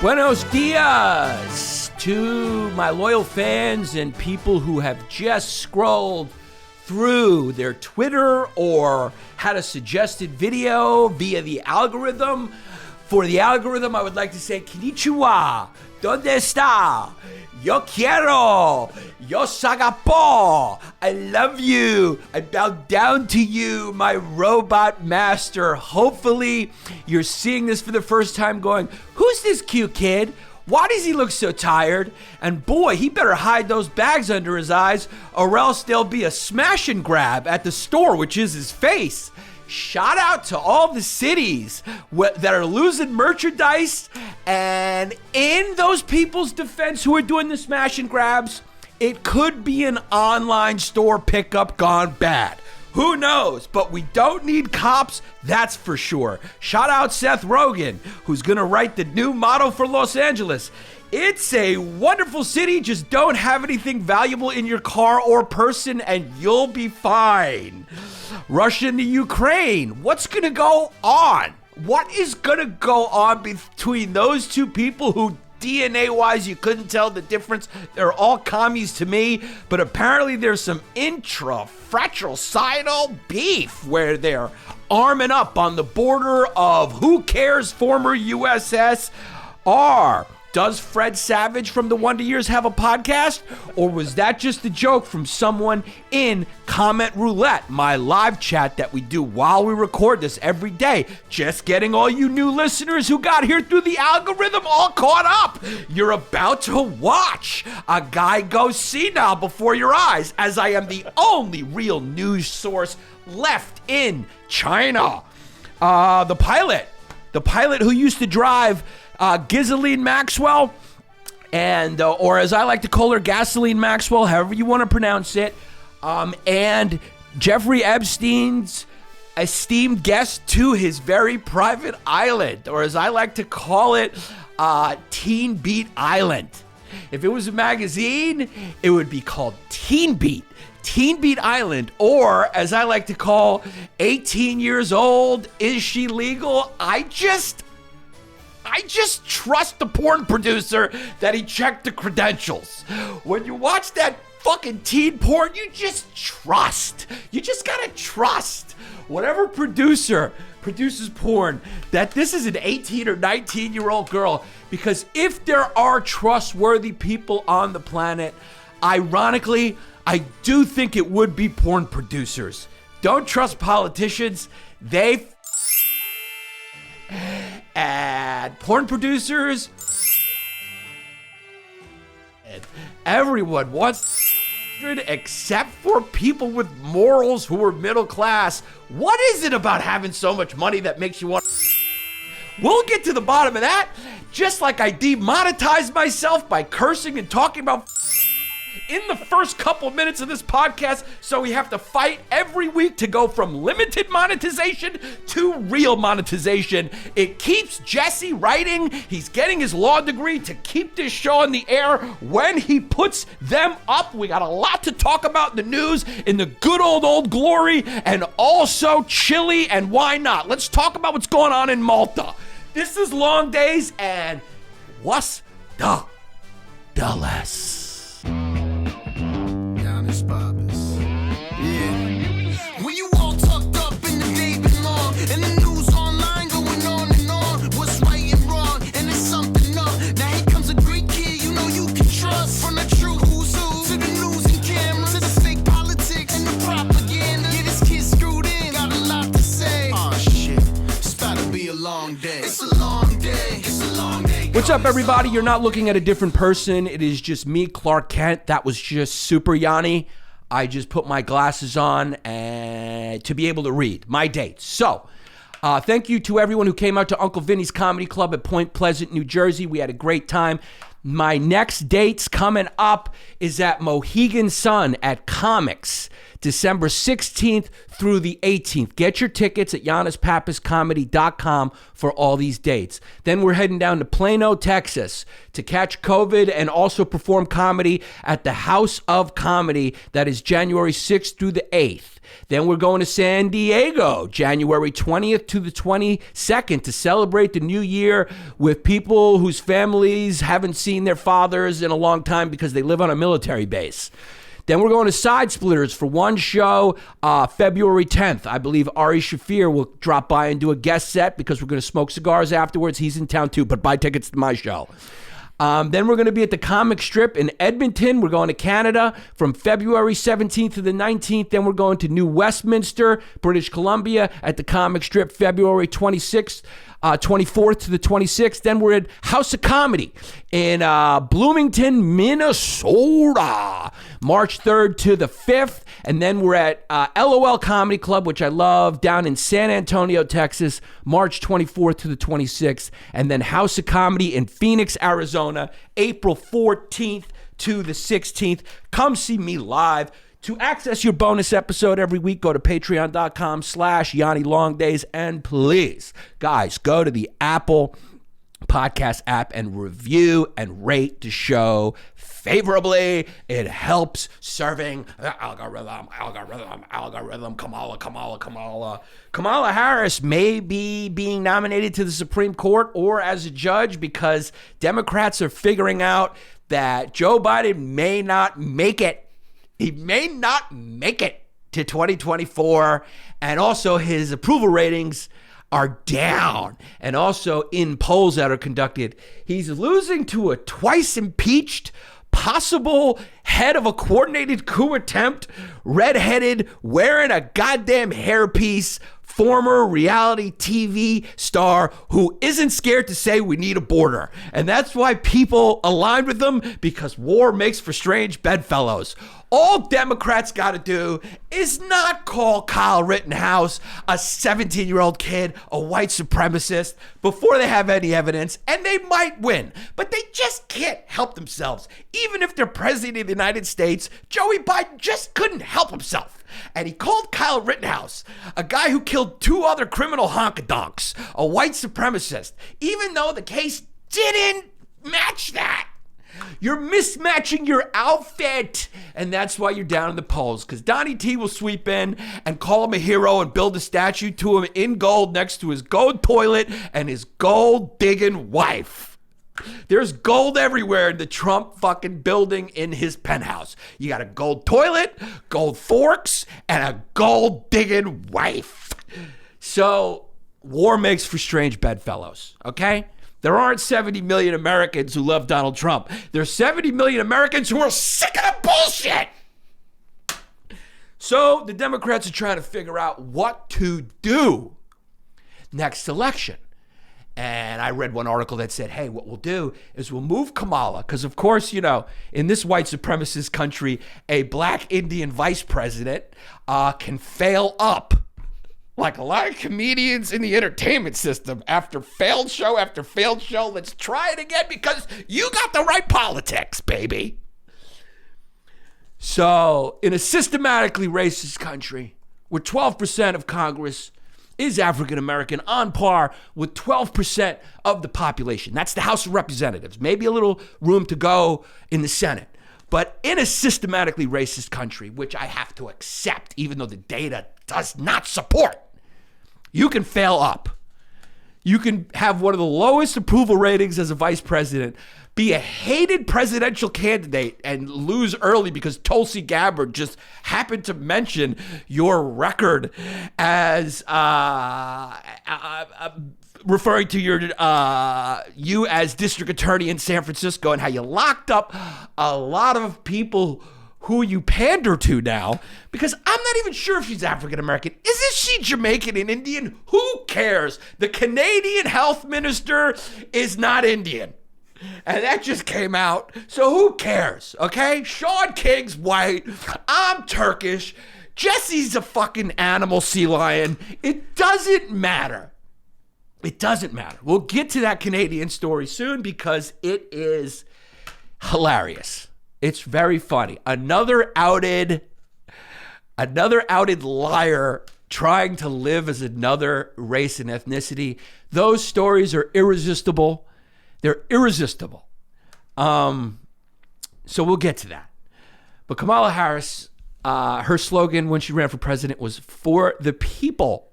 Buenos dias to my loyal fans and people who have just scrolled through their Twitter or had a suggested video via the algorithm. For the algorithm, I would like to say, Konnichiwa, ¿dónde está? Yo quiero, yo sagapo, I love you, I bow down to you, my robot master. Hopefully, you're seeing this for the first time going, who's this cute kid? Why does he look so tired? And boy, he better hide those bags under his eyes or else there'll be a smash and grab at the store, which is his face. Shout out to all the cities that are losing merchandise, and in those people's defense who are doing the smash and grabs, it could be an online store pickup gone bad. Who knows? But we don't need cops, that's for sure. Shout out Seth Rogen, who's gonna write the new motto for Los Angeles. It's a wonderful city, just don't have anything valuable in your car or person and you'll be fine. Russia and the Ukraine, what's gonna go on? What is gonna go on between those two people who DNA-wise you couldn't tell the difference? They're all commies to me, but apparently there's some intra-fratricidal beef where they're arming up on the border of who cares former USSR. Does Fred Savage from the Wonder Years have a podcast? Or was that just a joke from someone in Comment Roulette, my live chat that we do while we record this every day? Just getting all you new listeners who got here through the algorithm all caught up. You're about to watch a guy go senile before your eyes, as I am the only real news source left in China. The pilot who used to drive Ghislaine Maxwell, and or as I like to call her, Gasoline Maxwell, however you want to pronounce it, and Jeffrey Epstein's esteemed guest to his very private island, or as I like to call it, Teen Beat Island. If it was a magazine, it would be called Teen Beat. Teen Beat Island, or as I like to call, 18 years old, is she legal? I just trust the porn producer that he checked the credentials. When you watch that fucking teen porn, you just trust. You just gotta trust whatever producer produces porn that this is an 18 or 19-year-old girl, because if there are trustworthy people on the planet, ironically, I do think it would be porn producers. Don't trust politicians. And porn producers, everyone wants except for people with morals who are middle class. What is it about having so much money that makes you want? We'll get to the bottom of that, just like I demonetized myself by cursing and talking about in the first couple minutes of this podcast, so we have to fight every week to go from limited monetization to real monetization. It keeps Jesse writing. He's getting his law degree to keep this show on the air when he puts them up. We got a lot to talk about in the news, in the good old glory, and also Chile, and why not? Let's talk about what's going on in Malta. This is LongDays, and Wasdadealis. Yannis Pappas. Yeah. When you all tucked up in the day long, and the news online going on and on, what's right and wrong, and it's something up. Now here comes a great kid you know you can trust. From the true who's who to the news and cameras, to the fake politics and the propaganda. Yeah, this kid's screwed in, got a lot to say. Oh shit, it's about to be a long day. It's a long day. It's a long day. What's up, everybody? You're not looking at a different person. It is just me, Clark Kent. That was just super Yanni. I just put my glasses on to be able to read my dates. So, thank you to everyone who came out to Uncle Vinny's Comedy Club at Point Pleasant, New Jersey. We had a great time. My next dates coming up is at Mohegan Sun at Comics. December 16th through the 18th. Get your tickets at yannispappascomedy.com for all these dates. Then we're heading down to Plano, Texas to catch COVID and also perform comedy at the House of Comedy. That is January 6th through the 8th. Then we're going to San Diego, January 20th to the 22nd to celebrate the new year with people whose families haven't seen their fathers in a long time because they live on a military base. Then we're going to Side Splitters for one show, February 10th. I believe Ari Shafir will drop by and do a guest set because we're going to smoke cigars afterwards. He's in town too, but buy tickets to my show. Then we're going to be at the Comic Strip in Edmonton. We're going to Canada from February 17th to the 19th. Then we're going to New Westminster, British Columbia at the Comic Strip February 24th to the 26th. Then we're at House of Comedy in Bloomington, Minnesota, March 3rd to the 5th. And then we're at LOL Comedy Club, which I love, down in San Antonio, Texas, March 24th to the 26th. And then House of Comedy in Phoenix, Arizona, April 14th to the 16th. Come see me live. To access your bonus episode every week, go to patreon.com/Yanni LongDays. And please, guys, go to the Apple Podcast app and review and rate the show favorably. It helps serving the algorithm. Kamala Harris may be being nominated to the Supreme Court or as a judge because Democrats are figuring out that Joe Biden may not make it. He may not make it to 2024, and also his approval ratings are down. And also in polls that are conducted, he's losing to a twice impeached, possible head of a coordinated coup attempt, redheaded, wearing a goddamn hairpiece, former reality TV star who isn't scared to say we need a border. And that's why people align with them, because war makes for strange bedfellows. All Democrats got to do is not call Kyle Rittenhouse a 17-year-old kid, a white supremacist, before they have any evidence, and they might win. But they just can't help themselves. Even if they're president of the United States, Joey Biden just couldn't help himself. And he called Kyle Rittenhouse, a guy who killed two other criminal honkadonks, a white supremacist, even though the case didn't match that. You're mismatching your outfit, and that's why you're down in the polls, because Donnie T will sweep in and call him a hero and build a statue to him in gold next to his gold toilet and his gold-digging wife. There's gold everywhere in the Trump fucking building in his penthouse. You got a gold toilet, gold forks, and a gold-digging wife. So, war makes for strange bedfellows, okay? There aren't 70 million Americans who love Donald Trump. There's 70 million Americans who are sick of the bullshit. So the Democrats are trying to figure out what to do next election. And I read one article that said, hey, what we'll do is we'll move Kamala. Because, of course, you know, in this white supremacist country, a black Indian vice president can fail up. Like a lot of comedians in the entertainment system, after failed show, let's try it again because you got the right politics, baby. So, in a systematically racist country where 12% of Congress is African American, on par with 12% of the population, that's the House of Representatives, maybe a little room to go in the Senate. But in a systematically racist country, which I have to accept, even though the data does not support, you can fail up. You can have one of the lowest approval ratings as a vice president, be a hated presidential candidate, and lose early because Tulsi Gabbard just happened to mention your record as referring to your you as district attorney in San Francisco and how you locked up a lot of people who you pander to now, because I'm not even sure if she's African American. Isn't she Jamaican and Indian? Who cares? The Canadian health minister is not Indian. And that just came out. So who cares? Okay? Sean King's white. I'm Turkish. Jesse's a fucking animal sea lion. It doesn't matter. It doesn't matter. We'll get to that Canadian story soon because it is hilarious. It's very funny. Another outed another outed liar trying to live as another race and ethnicity. Those stories are irresistible. They're irresistible. So we'll get to that. But Kamala Harris, her slogan when she ran for president was "for the people."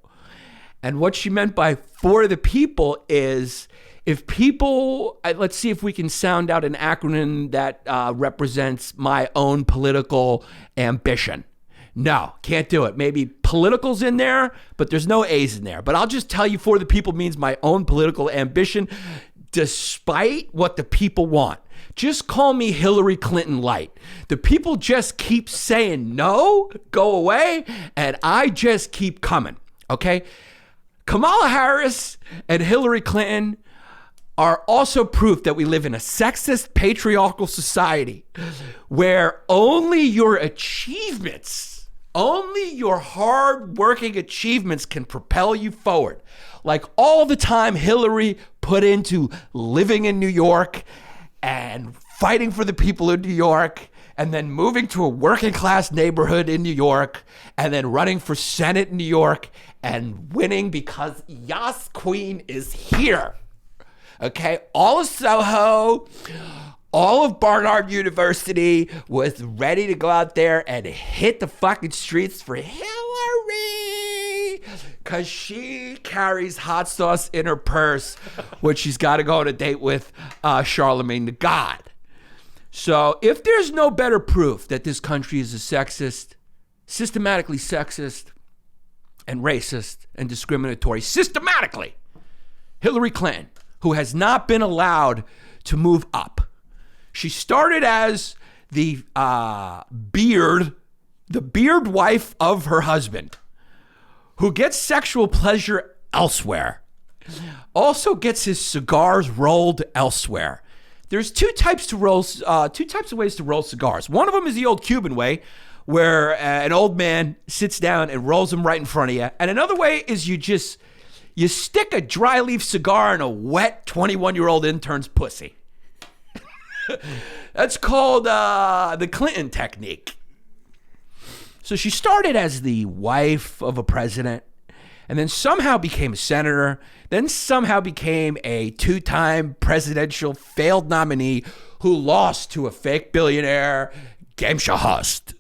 And what she meant by "for the people" is if people, let's see if we can sound out an acronym that represents my own political ambition. No, can't do it. Maybe political's in there, but there's no A's in there. But I'll just tell you "for the people" means my own political ambition, despite what the people want. Just call me Hillary Clinton light. The people just keep saying no, go away, and I just keep coming, okay? Kamala Harris and Hillary Clinton are also proof that we live in a sexist, patriarchal society where only your achievements, only your hard-working achievements can propel you forward. Like all the time Hillary put into living in New York and fighting for the people in New York, and then moving to a working class neighborhood in New York, and then running for Senate in New York and winning because Yas Queen is here. Okay, all of Soho, all of Barnard University was ready to go out there and hit the fucking streets for Hillary because she carries hot sauce in her purse when she's got to go on a date with Charlemagne the God. So if there's no better proof that this country is a sexist, systematically sexist and racist and discriminatory, systematically, Hillary Clinton, who has not been allowed to move up. She started as the beard wife of her husband, who gets sexual pleasure elsewhere, also gets his cigars rolled elsewhere. There's two types of ways to roll cigars. One of them is the old Cuban way, where an old man sits down and rolls them right in front of you. And another way is you stick a dry leaf cigar in a wet 21-year-old intern's pussy. That's called the Clinton technique. So she started as the wife of a president, and then somehow became a senator, then somehow became a two-time presidential failed nominee who lost to a fake billionaire, Gamsha Hust.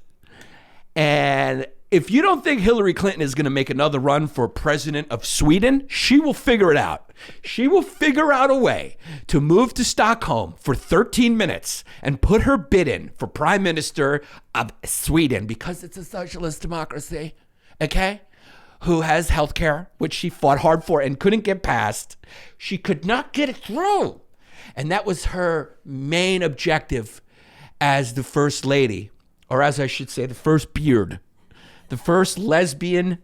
And if you don't think Hillary Clinton is going to make another run for president of Sweden, she will figure it out. She will figure out a way to move to Stockholm for 13 minutes and put her bid in for prime minister of Sweden because it's a socialist democracy, okay? Who has health care, which she fought hard for and couldn't get past. She could not get it through. And that was her main objective as the first lady, or as I should say, the first beard. The first lesbian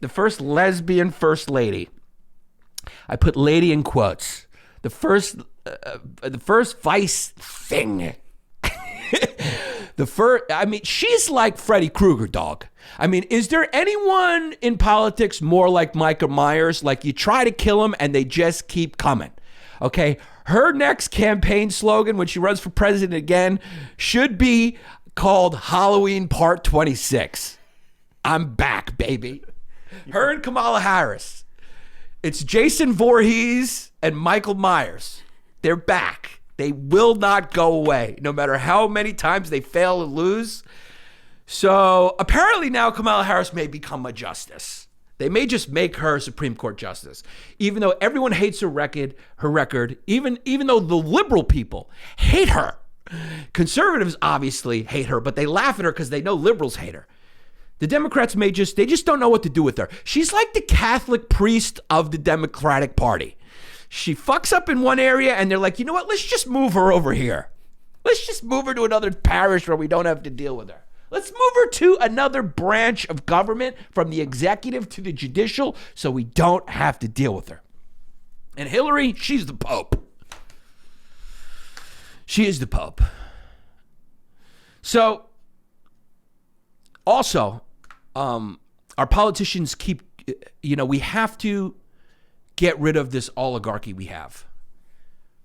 first lady. I put lady in quotes. The first vice thing. She's like Freddy Krueger, dog. I mean, is there anyone in politics more like Michael Myers? Like you try to kill him and they just keep coming. Okay. Her next campaign slogan when she runs for president again should be called Halloween Part 26. I'm back, baby. Her and Kamala Harris. It's Jason Voorhees and Michael Myers. They're back. They will not go away, no matter how many times they fail and lose. So apparently now Kamala Harris may become a justice. They may just make her a Supreme Court justice, even though everyone hates her record, even though the liberal people hate her. Conservatives obviously hate her, but they laugh at her because they know liberals hate her. The Democrats they just don't know what to do with her. She's like the Catholic priest of the Democratic Party. She fucks up in one area and they're like, you know what? Let's just move her over here. Let's just move her to another parish where we don't have to deal with her. Let's move her to another branch of government from the executive to the judicial so we don't have to deal with her. And Hillary, she's the Pope. She is the Pope. So, also, our politicians we have to get rid of this oligarchy we have.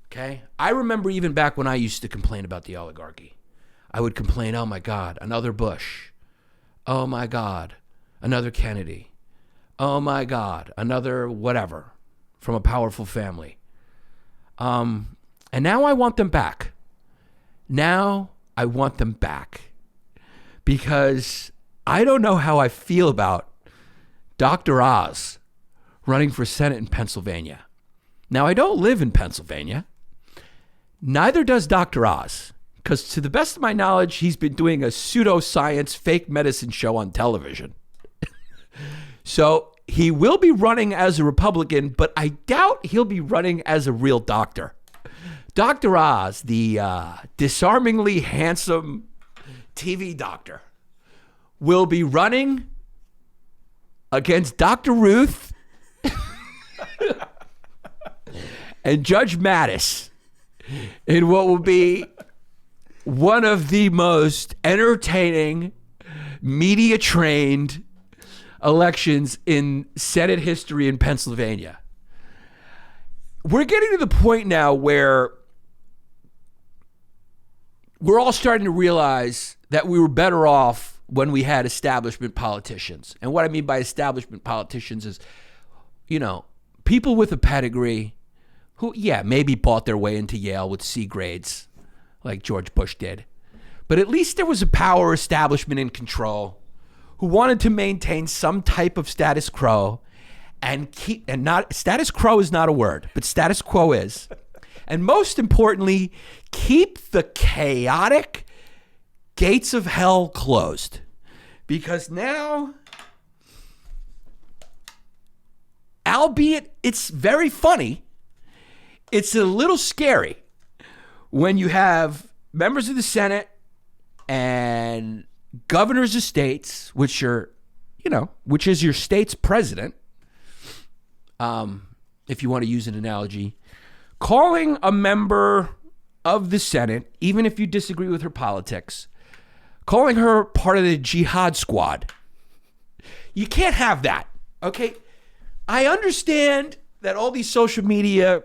Okay? I remember even back when I used to complain about the oligarchy. I would complain, oh my God, another Bush, Oh my God, another Kennedy. Oh my God, another whatever from a powerful family. And now I want them back. Now I want them back because I don't know how I feel about Dr. Oz running for Senate in Pennsylvania. Now, I don't live in Pennsylvania. Neither does Dr. Oz, because to the best of my knowledge, he's been doing a pseudoscience fake medicine show on television. So he will be running as a Republican, but I doubt he'll be running as a real doctor. Dr. Oz, the disarmingly handsome TV doctor, will be running against Dr. Ruth and Judge Mattis in what will be one of the most entertaining, media-trained elections in Senate history in Pennsylvania. We're getting to the point now where we're all starting to realize that we were better off when we had establishment politicians. And what I mean by establishment politicians is, people with a pedigree who, maybe bought their way into Yale with C grades like George Bush did. But at least there was a power establishment in control who wanted to maintain some type of status quo status quo is not a word, but status quo is. And most importantly, keep the chaotic gates of hell closed. Because now, albeit it's very funny, it's a little scary when you have members of the Senate and governors of states, which is your state's president, if you want to use an analogy, calling a member of the Senate, even if you disagree with her politics, calling her part of the jihad squad. You can't have that, okay? I understand that all these social media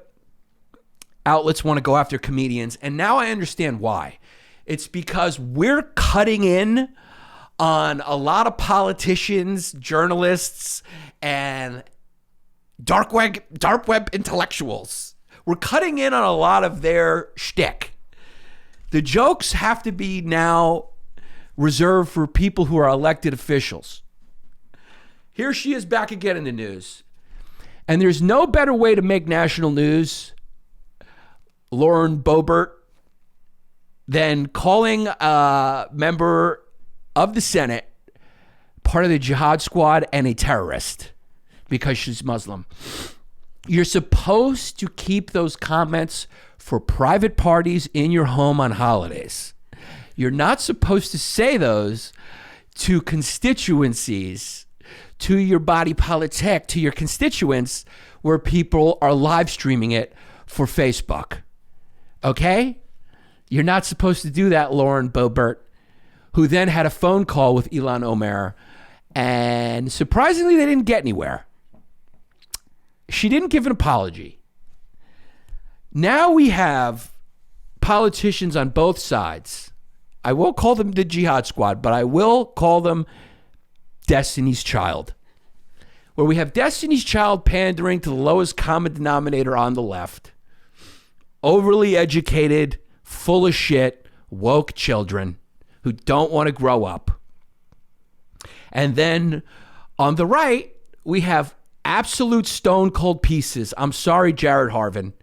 outlets want to go after comedians, and now I understand why. It's because we're cutting in on a lot of politicians, journalists, and dark web intellectuals. We're cutting in on a lot of their shtick. The jokes have to be now reserved for people who are elected officials. Here she is back again in the news. And there's no better way to make national news, Lauren Boebert, than calling a member of the Senate part of the jihad squad and a terrorist because she's Muslim. You're supposed to keep those comments for private parties in your home on holidays. You're not supposed to say those to constituencies, to your body politic, to your constituents, where people are live streaming it for Facebook. Okay? You're not supposed to do that, Lauren Boebert, who then had a phone call with Ilhan Omar, and surprisingly, they didn't get anywhere. She didn't give an apology. Now we have politicians on both sides. I won't call them the jihad squad, but I will call them Destiny's Child. Where we have Destiny's Child pandering to the lowest common denominator on the left. Overly educated, full of shit, woke children who don't want to grow up. And then on the right, we have absolute stone cold pieces. I'm sorry, Jared Harvin.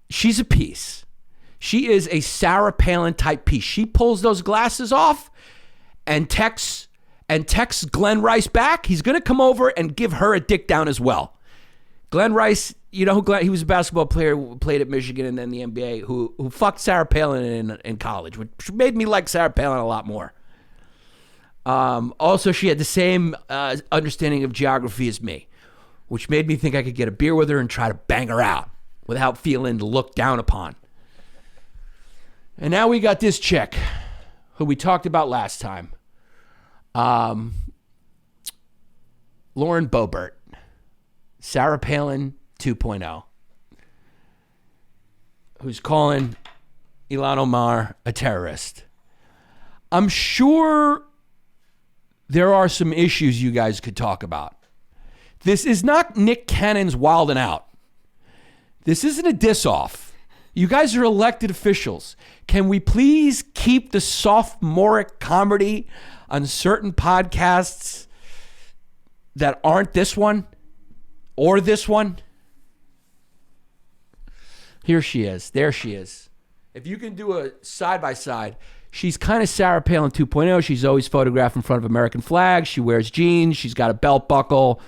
She's a piece. She is a Sarah Palin type piece. She pulls those glasses off and texts Glenn Rice back. He's going to come over and give her a dick down as well. Glenn Rice, he was a basketball player who played at Michigan and then the NBA, who fucked Sarah Palin in college, which made me like Sarah Palin a lot more. Also, she had the same understanding of geography as me, which made me think I could get a beer with her and try to bang her out without feeling looked down upon. And now we got this chick who we talked about last time. Lauren Boebert, Sarah Palin 2.0, who's calling Ilhan Omar a terrorist. I'm sure there are some issues you guys could talk about. This is not Nick Cannon's Wildin' Out. This isn't a diss-off. You guys are elected officials. Can we please keep the sophomoric comedy on certain podcasts that aren't this one or this one? Here she is. There she is. If you can do a side-by-side, she's kind of Sarah Palin 2.0. She's always photographed in front of American flags. She wears jeans. She's got a belt buckle.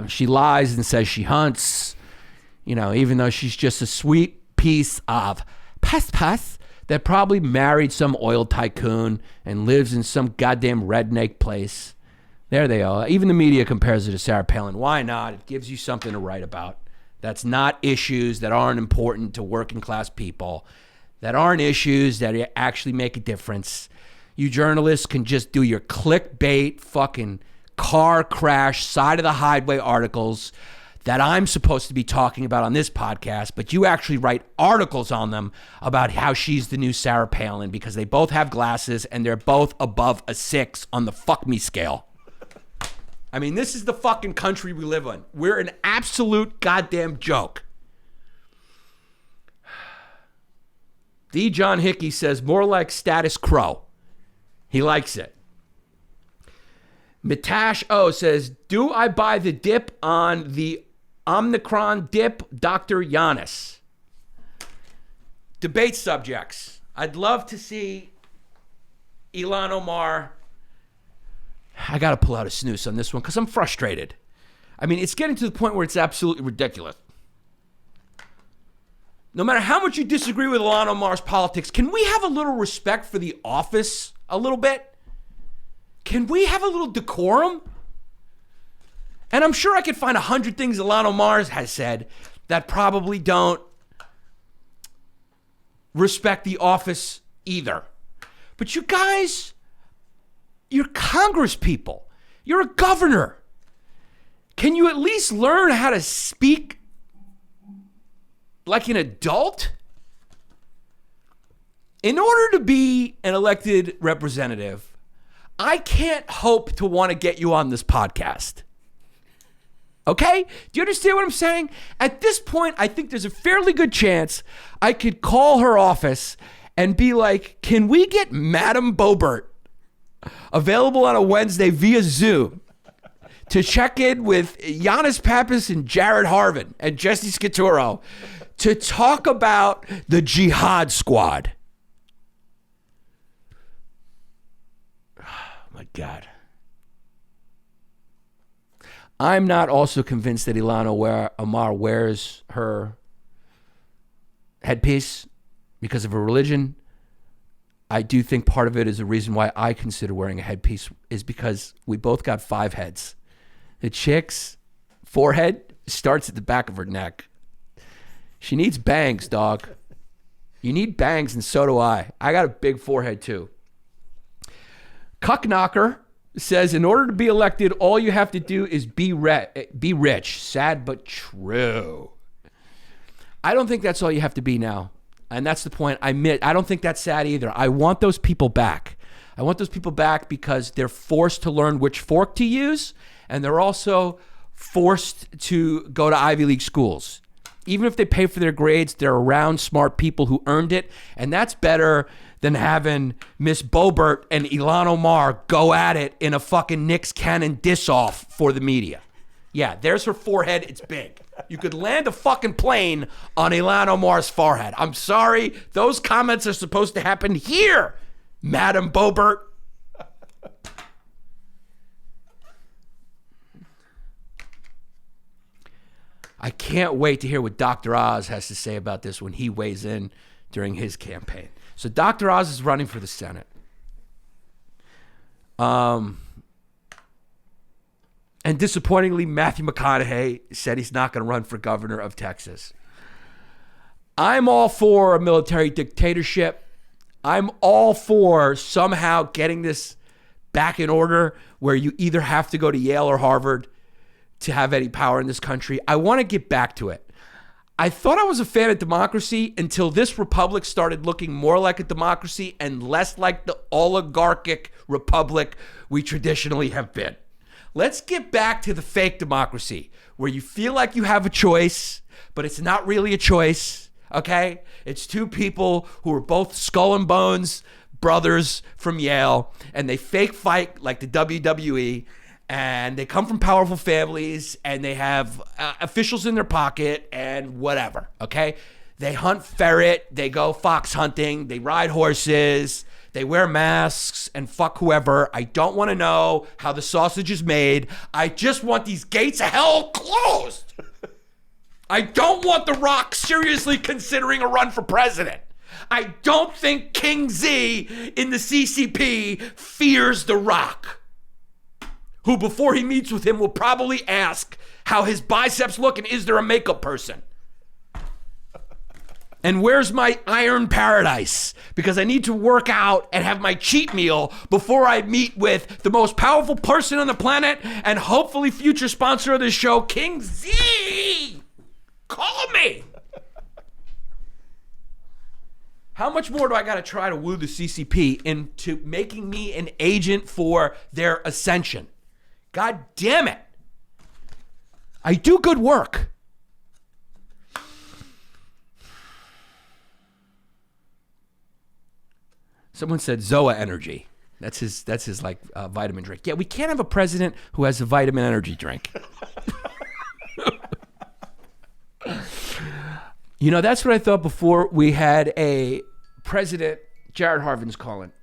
She lies and says she hunts. You know, even though she's just a sweet piece of pus that probably married some oil tycoon and lives in some goddamn redneck place. There they are. Even the media compares her to Sarah Palin. Why not? It gives you something to write about. That's not issues that aren't important to working class people. That aren't issues that actually make a difference. You journalists can just do your clickbait fucking car crash, side of the highway articles that I'm supposed to be talking about on this podcast, but you actually write articles on them about how she's the new Sarah Palin because they both have glasses and they're both above a 6 on the fuck me scale. I mean, this is the fucking country we live in. We're an absolute goddamn joke. D. John Hickey says, more like status quo. He likes it. Mitash O says, do I buy the dip on the Omicron dip, Dr. Yannis? Debate subjects. I'd love to see Ilhan Omar. I got to pull out a snooze on this one because I'm frustrated. I mean, it's getting to the point where it's absolutely ridiculous. No matter how much you disagree with Ilhan Omar's politics, can we have a little respect for the office a little bit? Can we have a little decorum? And I'm sure I could find 100 things Ilhan Omar has said that probably don't respect the office either. But you guys, you're Congress people. You're a governor. Can you at least learn how to speak like an adult? In order to be an elected representative, I can't hope to want to get you on this podcast. Okay? Do you understand what I'm saying? At this point, I think there's a fairly good chance I could call her office and be like, can we get Madam Boebert available on a Wednesday via Zoom to check in with Yannis Pappas and Jared Harvin and Jesse Scaturo to talk about the Jihad Squad? My God. I'm not also convinced that Ilhan Omar wears her headpiece because of her religion. I do think part of it is the reason why I consider wearing a headpiece is because we both got 5 heads. The chick's forehead starts at the back of her neck. She needs bangs, dog. You need bangs, and so do I. I got a big forehead too. Cuckknocker says, in order to be elected, all you have to do is be rich. Sad but true. I don't think that's all you have to be now. And that's the point. I don't think that's sad either. I want those people back. I want those people back because they're forced to learn which fork to use, and they're also forced to go to Ivy League schools. Even if they pay for their grades, they're around smart people who earned it, and that's better than having Miss Boebert and Ilhan Omar go at it in a fucking Nick Cannon diss-off for the media. Yeah, there's her forehead. It's big. You could land a fucking plane on Ilhan Omar's forehead. I'm sorry. Those comments are supposed to happen here, Madam Boebert. I can't wait to hear what Dr. Oz has to say about this when he weighs in during his campaign. So Dr. Oz is running for the Senate. And disappointingly, Matthew McConaughey said he's not going to run for governor of Texas. I'm all for a military dictatorship. I'm all for somehow getting this back in order where you either have to go to Yale or Harvard to have any power in this country. I want to get back to it. I thought I was a fan of democracy until this republic started looking more like a democracy and less like the oligarchic republic we traditionally have been. Let's get back to the fake democracy where you feel like you have a choice, but it's not really a choice, okay? It's two people who are both skull and bones brothers from Yale, and they fake fight like the WWE, and they come from powerful families, and they have officials in their pocket and whatever, okay? They hunt ferret, they go fox hunting, they ride horses, they wear masks and fuck whoever. I don't want to know how the sausage is made. I just want these gates of hell closed. I don't want The Rock seriously considering a run for president. I don't think King Z in the CCP fears The Rock, who before he meets with him will probably ask how his biceps look and is there a makeup person? And where's my iron paradise? Because I need to work out and have my cheat meal before I meet with the most powerful person on the planet and hopefully future sponsor of this show, King Z. Call me. How much more do I got to try to woo the CCP into making me an agent for their ascension? God damn it. I do good work. Someone said Zoa Energy. That's his like vitamin drink. Yeah, we can't have a president who has a vitamin energy drink. You know, that's what I thought before we had a president. Jared Harvin's calling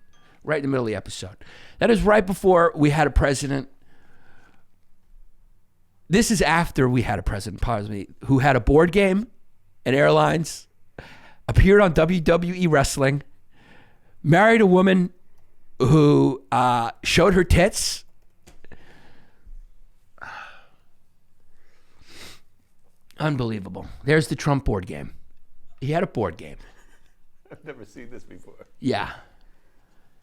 right in the middle of the episode. That is right before we had a president. This is after we had a president, pardon me, who had a board game at airlines, appeared on WWE wrestling, married a woman who showed her tits. Unbelievable. There's the Trump board game. He had a board game. I've never seen this before. Yeah.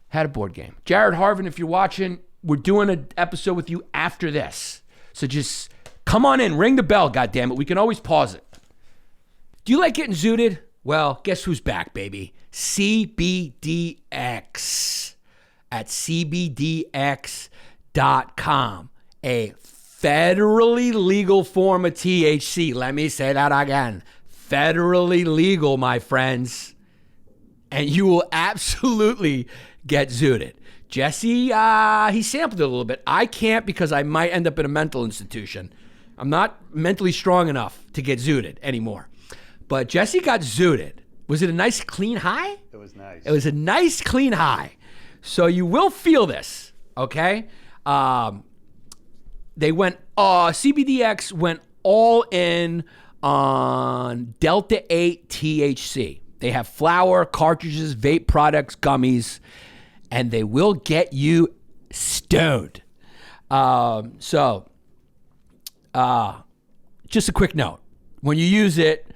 Had a board game. Jared Harvin, if you're watching, we're doing an episode with you after this. So just come on in. Ring the bell, goddammit. We can always pause it. Do you like getting zooted? Well, guess who's back, baby? CBDX at CBDX.com. A federally legal form of THC. Let me say that again. Federally legal, my friends. And you will absolutely get zooted. Jesse, he sampled it a little bit. I can't because I might end up in a mental institution. I'm not mentally strong enough to get zooted anymore. But Jesse got zooted. Was it a nice, clean high? It was nice. It was a nice, clean high. So you will feel this, okay? CBDX went all in on Delta 8 THC. They have flower, cartridges, vape products, gummies, and they will get you stoned. Just a quick note. When you use it,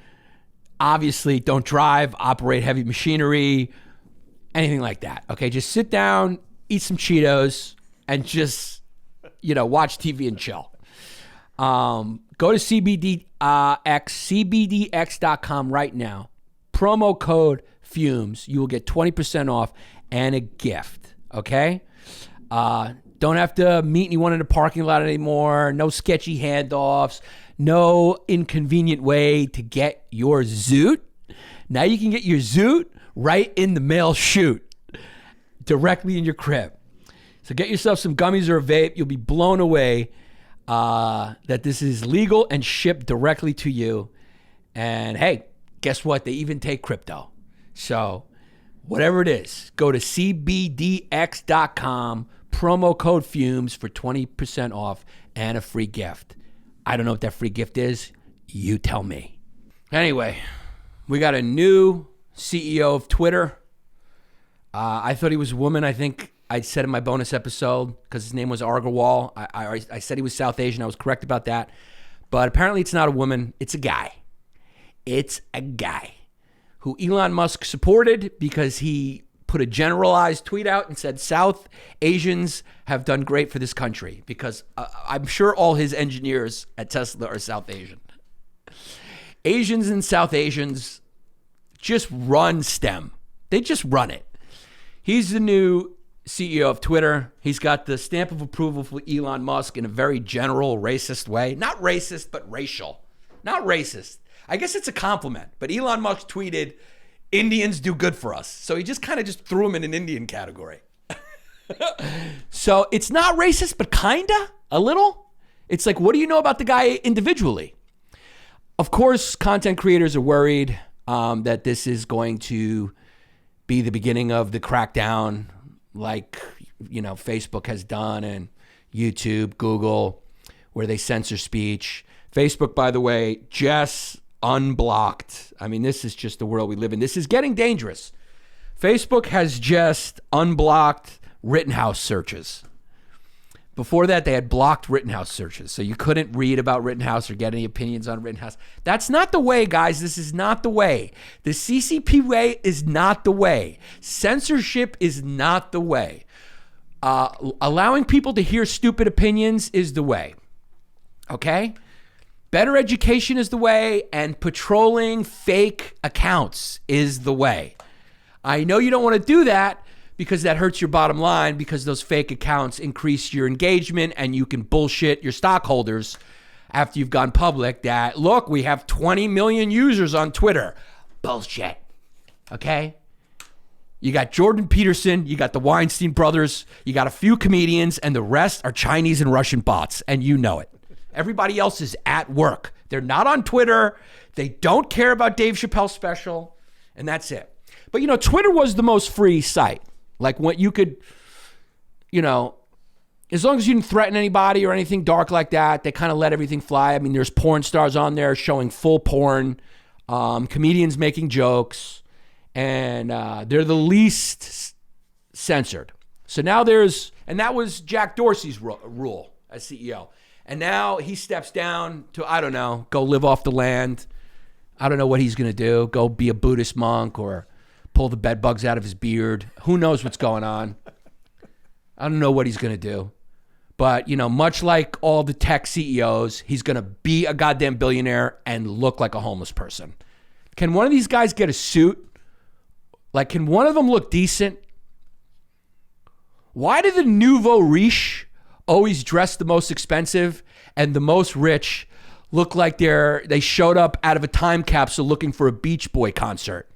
obviously don't drive, operate heavy machinery, anything like that. Okay, just sit down, eat some Cheetos, and just, watch TV and chill. Go to CBDX, CBDX.com right now. Promo code FUMES. You will get 20% off and a gift. Okay? Don't have to meet anyone in the parking lot anymore. No sketchy handoffs. No inconvenient way to get your zoot. Now you can get your zoot right in the mail chute, directly in your crib. So get yourself some gummies or a vape. You'll be blown away that this is legal and shipped directly to you. And hey, guess what? They even take crypto. So whatever it is, go to CBDX.com, promo code FUMES for 20% off and a free gift. I don't know what that free gift is. You tell me. Anyway, we got a new CEO of Twitter. I thought he was a woman. I think I said in my bonus episode because his name was Agarwal. I said he was South Asian. I was correct about that. But apparently it's not a woman. It's a guy. It's a guy who Elon Musk supported because he put a generalized tweet out and said South Asians have done great for this country because I'm sure all his engineers at Tesla are South Asian. Asians and South Asians just run STEM. They just run it. He's the new CEO of Twitter. He's got the stamp of approval for Elon Musk in a very general racist way. Not racist, but racial. Not racist. I guess it's a compliment. But Elon Musk tweeted, Indians do good for us. So he just kind of just threw him in an Indian category. So it's not racist, but kinda, a little. It's like, what do you know about the guy individually? Of course, content creators are worried that this is going to be the beginning of the crackdown like, Facebook has done, and YouTube, Google, where they censor speech. Facebook, by the way, just unblocked. I mean, this is just the world we live in. This is getting dangerous. Facebook has just unblocked Rittenhouse searches. Before that, they had blocked Rittenhouse searches, so you couldn't read about Rittenhouse or get any opinions on Rittenhouse. That's not the way, guys. This is not the way. The CCP way is not the way. Censorship is not the way. Allowing people to hear stupid opinions is the way. Okay? Better education is the way, and patrolling fake accounts is the way. I know you don't want to do that, because that hurts your bottom line, because those fake accounts increase your engagement and you can bullshit your stockholders after you've gone public that, look, we have 20 million users on Twitter. Bullshit. Okay? You got Jordan Peterson, you got the Weinstein brothers, you got a few comedians, and the rest are Chinese and Russian bots, and you know it. Everybody else is at work. They're not on Twitter. They don't care about Dave Chappelle's special, and that's it. But, Twitter was the most free site. Like, what you could, as long as you didn't threaten anybody or anything dark like that, they kind of let everything fly. I mean, there's porn stars on there showing full porn, comedians making jokes, and they're the least censored. So now that was Jack Dorsey's rule as CEO. And now he steps down to, I don't know, go live off the land. I don't know what he's going to do. Go be a Buddhist monk or pull the bed bugs out of his beard. Who knows what's going on? I don't know what he's going to do. But, much like all the tech CEOs, he's going to be a goddamn billionaire and look like a homeless person. Can one of these guys get a suit? Like, can one of them look decent? Why do the nouveau riche always dress the most expensive and the most rich look like they showed up out of a time capsule looking for a Beach Boy concert?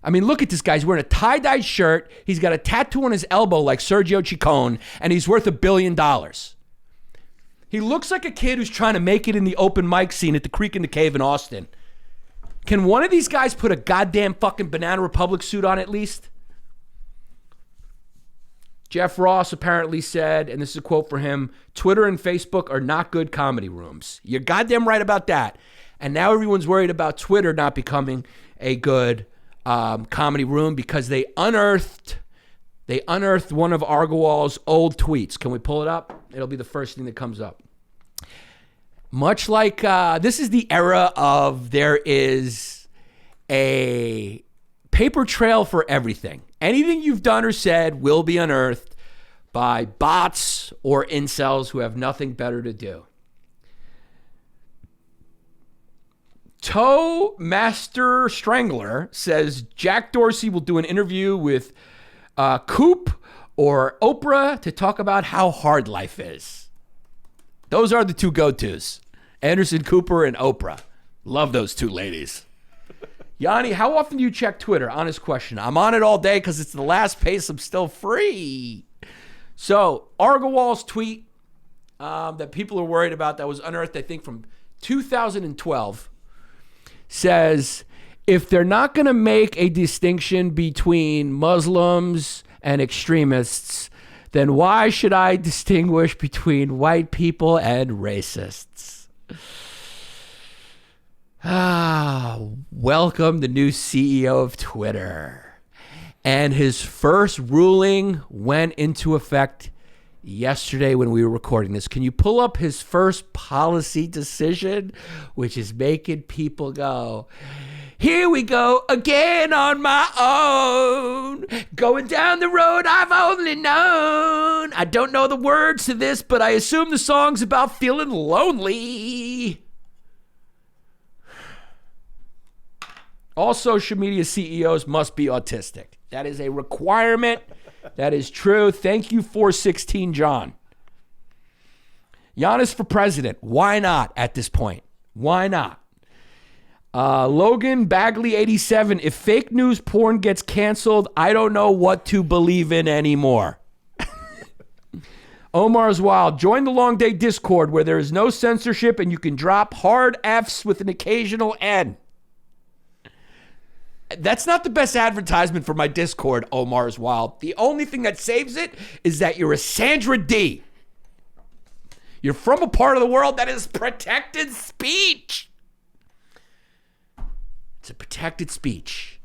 I mean, look at this guy. He's wearing a tie-dye shirt. He's got a tattoo on his elbow like Sergio Chicone, and he's worth $1 billion. He looks like a kid who's trying to make it in the open mic scene at the Creek in the Cave in Austin. Can one of these guys put a goddamn fucking Banana Republic suit on at least? Jeff Ross apparently said, and this is a quote for him, Twitter and Facebook are not good comedy rooms. You're goddamn right about that. And now everyone's worried about Twitter not becoming a good comedy room because they unearthed one of Argowal's old tweets. Can we pull it up? It'll be the first thing that comes up. Much like this is the era of there is a paper trail for everything. Anything you've done or said will be unearthed by bots or incels who have nothing better to do. Toe Master Strangler says Jack Dorsey will do an interview with Coop or Oprah to talk about how hard life is. Those are the two go-tos. Anderson Cooper and Oprah. Love those two ladies. Yanni, how often do you check Twitter? Honest question. I'm on it all day because it's the last pace. I'm still free. So, Argowal's tweet that people are worried about that was unearthed, I think, from 2012 says, if they're not going to make a distinction between Muslims and extremists, then why should I distinguish between white people and racists? Welcome the new CEO of Twitter. And his first ruling went into effect yesterday when we were recording this. Can you pull up his first policy decision, which is making people go, here we go again on my own, going down the road I've only known. I don't know the words to this, but I assume the song's about feeling lonely. All social media CEOs must be autistic. That is a requirement. That is true. Thank you, 416 John. Yannis for president. Why not at this point? Why not? Logan Bagley 87. If fake news porn gets canceled, I don't know what to believe in anymore. Omar's Wild. Join the Long Day Discord where there is no censorship and you can drop hard Fs with an occasional N. That's not the best advertisement for my Discord, Omar's Wild. The only thing that saves it is that you're a Sandra D. You're from a part of the world that is protected speech. It's a protected speech.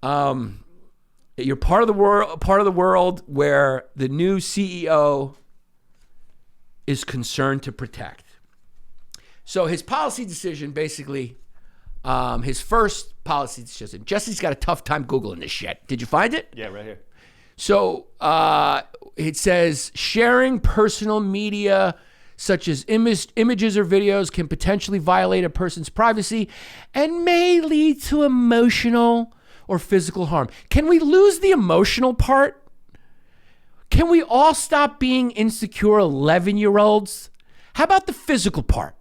You're part of the world where the new CEO is concerned to protect. So his policy decision, basically, his first policy decision. Jesse's got a tough time Googling this shit. Did you find it? Yeah, right here. So it says sharing personal media such as images or videos can potentially violate a person's privacy and may lead to emotional or physical harm. Can we lose the emotional part? Can we all stop being insecure 11-year-olds? How about the physical part?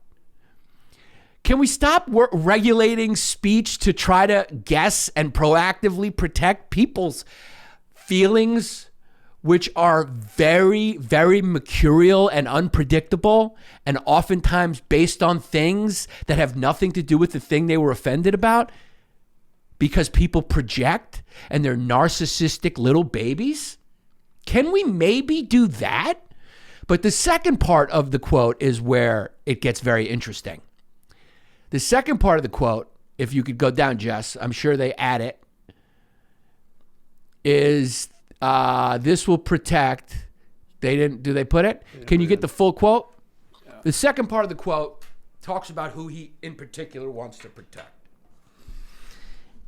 Can we stop regulating speech to try to guess and proactively protect people's feelings, which are very, very mercurial and unpredictable, and oftentimes based on things that have nothing to do with the thing they were offended about, because people project and they're narcissistic little babies? Can we maybe do that? But the second part of the quote is where it gets very interesting. The second part of the quote, if you could go down, Jess, I'm sure they add it, is this will protect. They didn't. Do they put it? Can you get the full quote? Yeah. The second part of the quote talks about who he in particular wants to protect.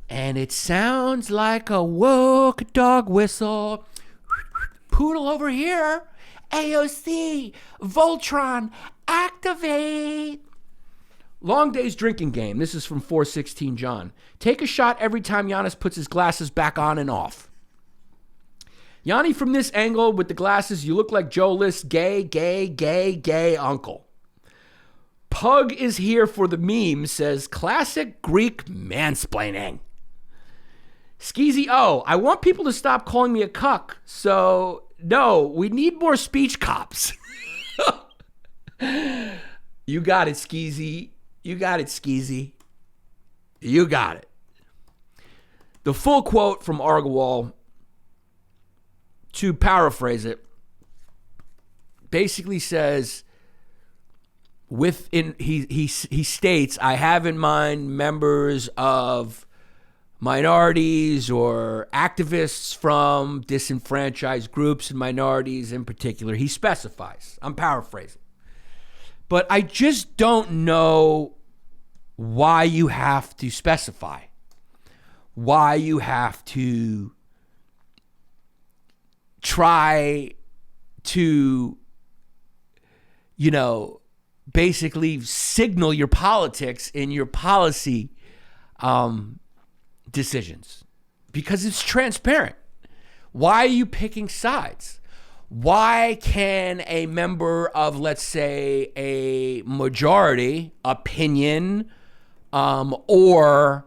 And it sounds like a woke dog whistle. Poodle over here. AOC. Voltron. Activate. Long Days drinking game. This is from 416 John. Take a shot every time Yannis puts his glasses back on and off. Yanni, from this angle with the glasses, you look like Joe List's gay uncle. Pug is here for the meme, says classic Greek mansplaining. Skeezy O, I want people to stop calling me a cuck, so no, we need more speech cops. You got it, Skeezy. You got it, Skeezy. You got it. The full quote from Argawal, to paraphrase it, basically says, he states, I have in mind members of minorities or activists from disenfranchised groups and minorities in particular. He specifies. I'm paraphrasing. But I just don't know why you have to specify, why you have to try to, basically signal your politics in your policy decisions, because it's transparent. Why are you picking sides? Why can a member of, let's say, a majority opinion or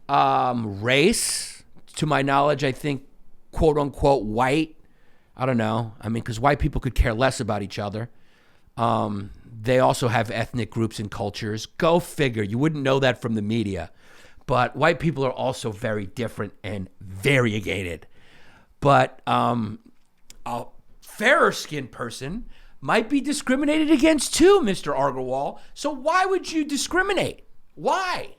race, to my knowledge, I think, quote unquote, white, I don't know. I mean, because white people could care less about each other. They also have ethnic groups and cultures. Go figure. You wouldn't know that from the media. But white people are also very different and variegated. But a fairer-skinned person might be discriminated against too, Mr. Argawal. So why would you discriminate? Why?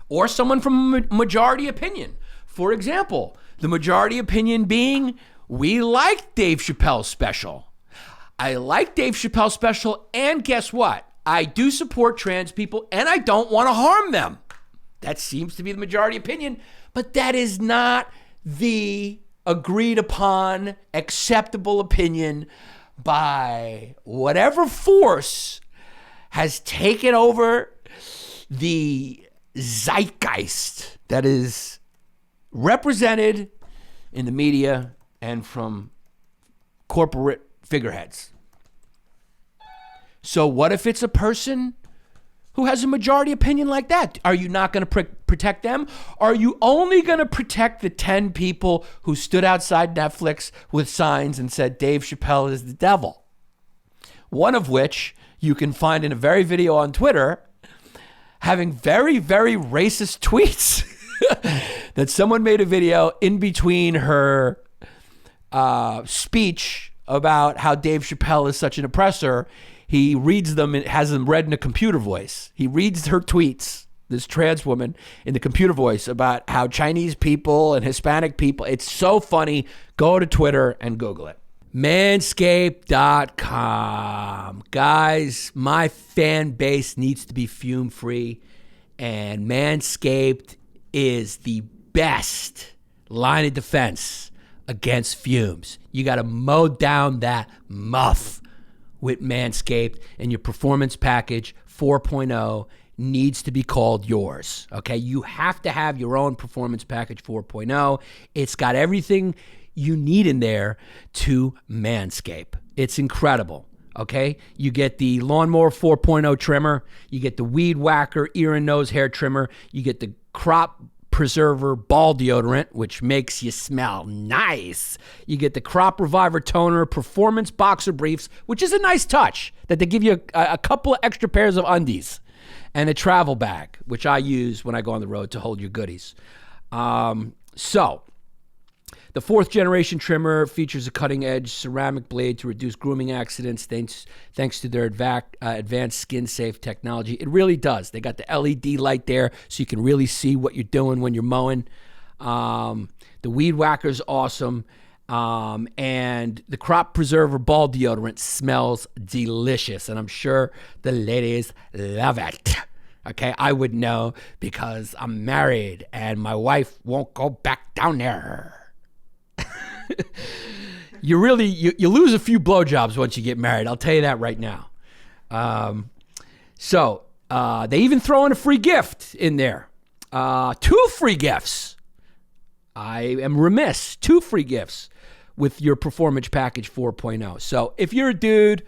Or someone from a majority opinion. For example, the majority opinion being, we like Dave Chappelle's special. I like Dave Chappelle's special, and guess what? I do support trans people, and I don't want to harm them. That seems to be the majority opinion, but that is not the agreed upon, acceptable opinion by whatever force has taken over the zeitgeist that is represented in the media and from corporate figureheads. So what if it's a person who has a majority opinion like that? Are you not going to protect them? Are you only going to protect the 10 people who stood outside Netflix with signs and said Dave Chappelle is the devil? One of which you can find in a very video on Twitter having very, very racist tweets that someone made a video in between her speech about how Dave Chappelle is such an oppressor. He reads them and has them read in a computer voice. He reads her tweets, this trans woman, in the computer voice about how Chinese people and Hispanic people, it's so funny. Go to Twitter and Google it. Manscaped.com. Guys, my fan base needs to be fume free, and Manscaped is the best line of defense against fumes. You got to mow down that muff with Manscaped, and your Performance Package 4.0 needs to be called yours, okay? You have to have your own Performance Package 4.0. It's got everything you need in there to manscape. It's incredible, okay? You get the Lawnmower 4.0 trimmer. You get the Weed Whacker ear and nose hair trimmer. You get the Crop Preserver ball deodorant, which makes you smell nice. You get the Crop Reviver toner, Performance boxer briefs, which is a nice touch that they give you a couple of extra pairs of undies, and a travel bag, which I use when I go on the road to hold your goodies. So the 4th generation trimmer features a cutting-edge ceramic blade to reduce grooming accidents thanks to their advanced skin-safe technology. It really does. They got the LED light there so you can really see what you're doing when you're mowing. The Weed Whacker's awesome. And the Crop Preserver ball deodorant smells delicious, and I'm sure the ladies love it. Okay, I would know because I'm married and my wife won't go back down there. You lose a few blowjobs once you get married. I'll tell you that right now. So they even throw in a free gift in there. 2 free gifts. I am remiss. 2 free gifts with your Performance Package 4.0. So if you're a dude,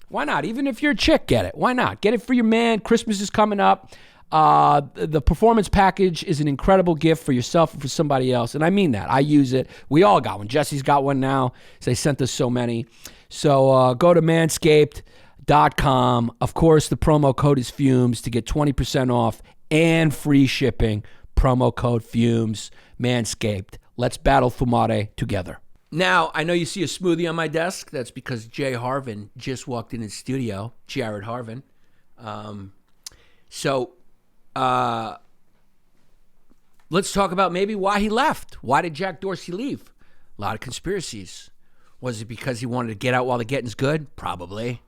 why not? Even if you're a chick, get it. Why not? Get it for your man. Christmas is coming up. The Performance Package is an incredible gift for yourself and for somebody else. And I mean that. I use it. We all got one. Jesse's got one now. They sent us so many. So go to Manscaped.com. Of course, the promo code is FUMES to get 20% off and free shipping. Promo code FUMES. Manscaped. Let's battle Fumare together. Now, I know you see a smoothie on my desk. That's because Jay Harvin just walked in his studio. Jared Harvin. Let's talk about maybe why he left. Why did Jack Dorsey leave? A lot of conspiracies. Was it because he wanted to get out while the getting's good? Probably.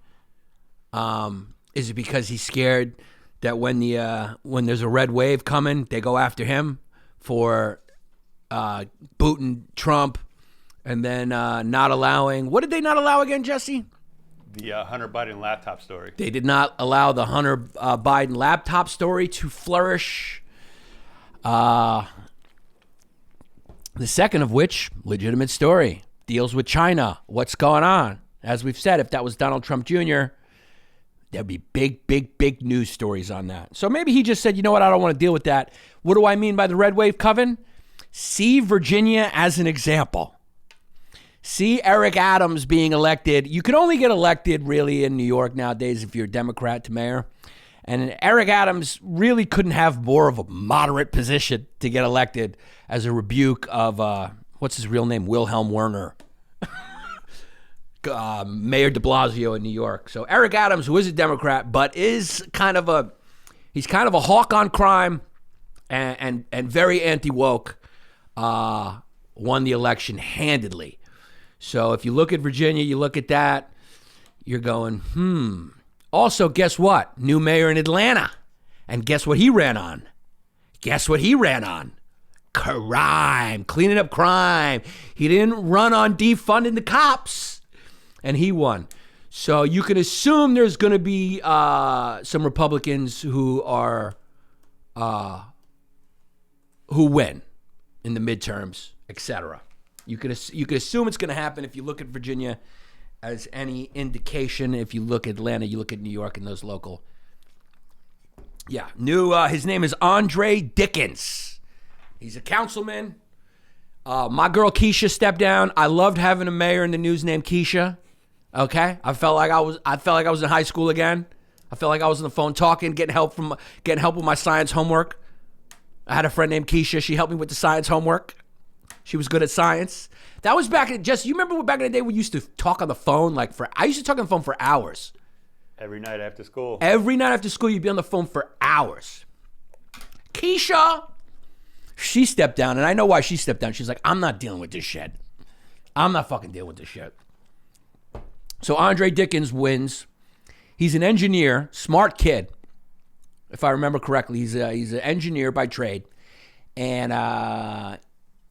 Is it because he's scared that when there's a red wave coming, they go after him for booting Trump and then not allowing... What did they not allow again, Jesse? The Hunter Biden laptop story. They did not allow the Hunter Biden laptop story to flourish. The second of which, legitimate story, deals with China. What's going on? As we've said, if that was Donald Trump Jr., there'd be big news stories on that. So maybe he just said, you know what, I don't want to deal with that. What do I mean by the red wave, Coven? See Virginia as an example. See Eric Adams being elected. You can only get elected really in New York nowadays if you're a Democrat to mayor. And Eric Adams really couldn't have more of a moderate position to get elected as a rebuke of, what's his real name? Wilhelm Werner. Mayor de Blasio in New York. So Eric Adams, who is a Democrat, but is he's kind of a hawk on crime and very anti-woke, won the election handedly. So if you look at Virginia, you look at that, you're going, Also, guess what? New mayor in Atlanta. And guess what he ran on? Crime. Cleaning up crime. He didn't run on defunding the cops. And he won. So you can assume there's going to be some Republicans who are who win in the midterms, etc. You could assume it's going to happen if you look at Virginia as any indication. If you look at Atlanta, you look at New York and those local. Yeah, his name is Andre Dickens. He's a councilman. My girl Keisha stepped down. I loved having a mayor in the news named Keisha. Okay, I felt like I was in high school again. I felt like I was on the phone talking, getting help with my science homework. I had a friend named Keisha. She helped me with the science homework. She was good at science. That was back in you remember back in the day we used to talk on the phone I used to talk on the phone for hours. Every night after school. Every night after school, you'd be on the phone for hours. Keisha, she stepped down, and I know why she stepped down. She's like, I'm not dealing with this shit. I'm not fucking dealing with this shit. So Andre Dickens wins. He's an engineer, smart kid, if I remember correctly. He's an engineer by trade, and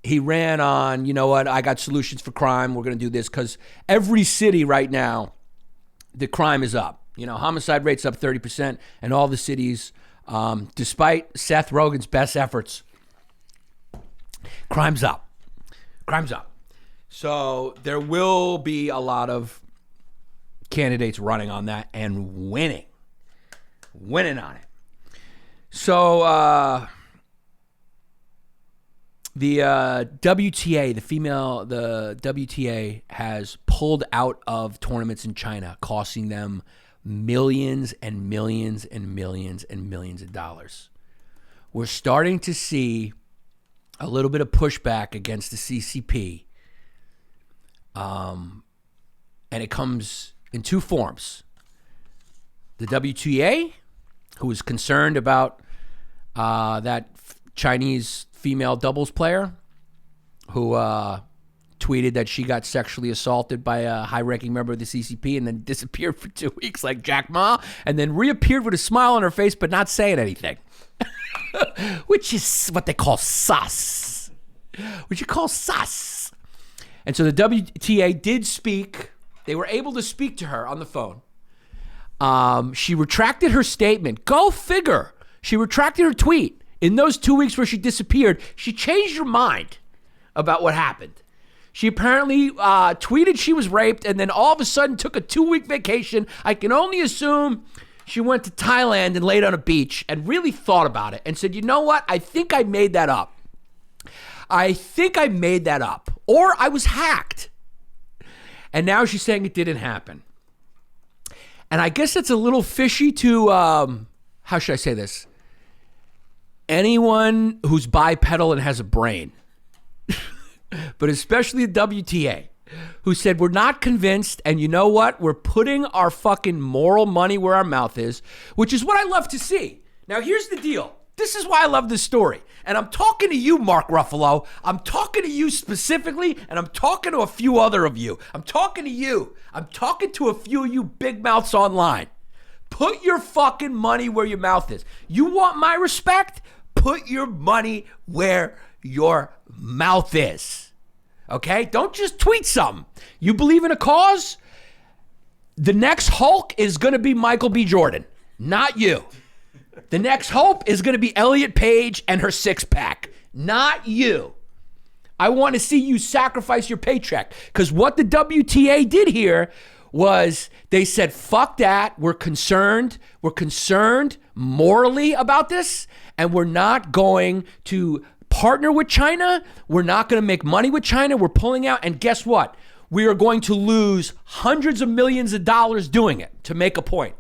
he ran on, you know what, I got solutions for crime. We're going to do this because every city right now, the crime is up. You know, homicide rate's up 30%, and all the cities, despite Seth Rogen's best efforts, crime's up. Crime's up. So there will be a lot of candidates running on that and winning on it. So the WTA, the WTA has pulled out of tournaments in China, costing them millions and millions and millions and millions of dollars. We're starting to see a little bit of pushback against the CCP. And it comes in two forms. The WTA, who is concerned about that Chinese female doubles player who tweeted that she got sexually assaulted by a high-ranking member of the CCP and then disappeared for 2 weeks like Jack Ma, and then reappeared with a smile on her face but not saying anything. Which is what they call sus. What you call sus. And so the WTA did speak. They were able to speak to her on the phone. She retracted her statement. Go figure. She retracted her tweet. In those 2 weeks where she disappeared, she changed her mind about what happened. She apparently tweeted she was raped and then all of a sudden took a 2-week vacation. I can only assume she went to Thailand and laid on a beach and really thought about it and said, you know what? I think I made that up. Or I was hacked. And now she's saying it didn't happen. And I guess that's a little fishy to, how should I say this? Anyone who's bipedal and has a brain. But especially the WTA, who said, we're not convinced, and you know what? We're putting our fucking moral money where our mouth is, which is what I love to see. Now, here's the deal. This is why I love this story. And I'm talking to you, Mark Ruffalo. I'm talking to you specifically, and I'm talking to a few other of you. I'm talking to you. I'm talking to a few of you big mouths online. Put your fucking money where your mouth is. You want my respect? Put your money where your mouth is. Okay? Don't just tweet something. You believe in a cause? The next Hulk is going to be Michael B. Jordan, not you. The next hope is going to be Elliot Page and her six-pack, not you. I want to see you sacrifice your paycheck, because what the WTA did here was they said, fuck that. We're concerned morally about this, and we're not going to partner with China. We're not going to make money with China. We're pulling out, and guess what? We are going to lose hundreds of millions of dollars doing it to make a point.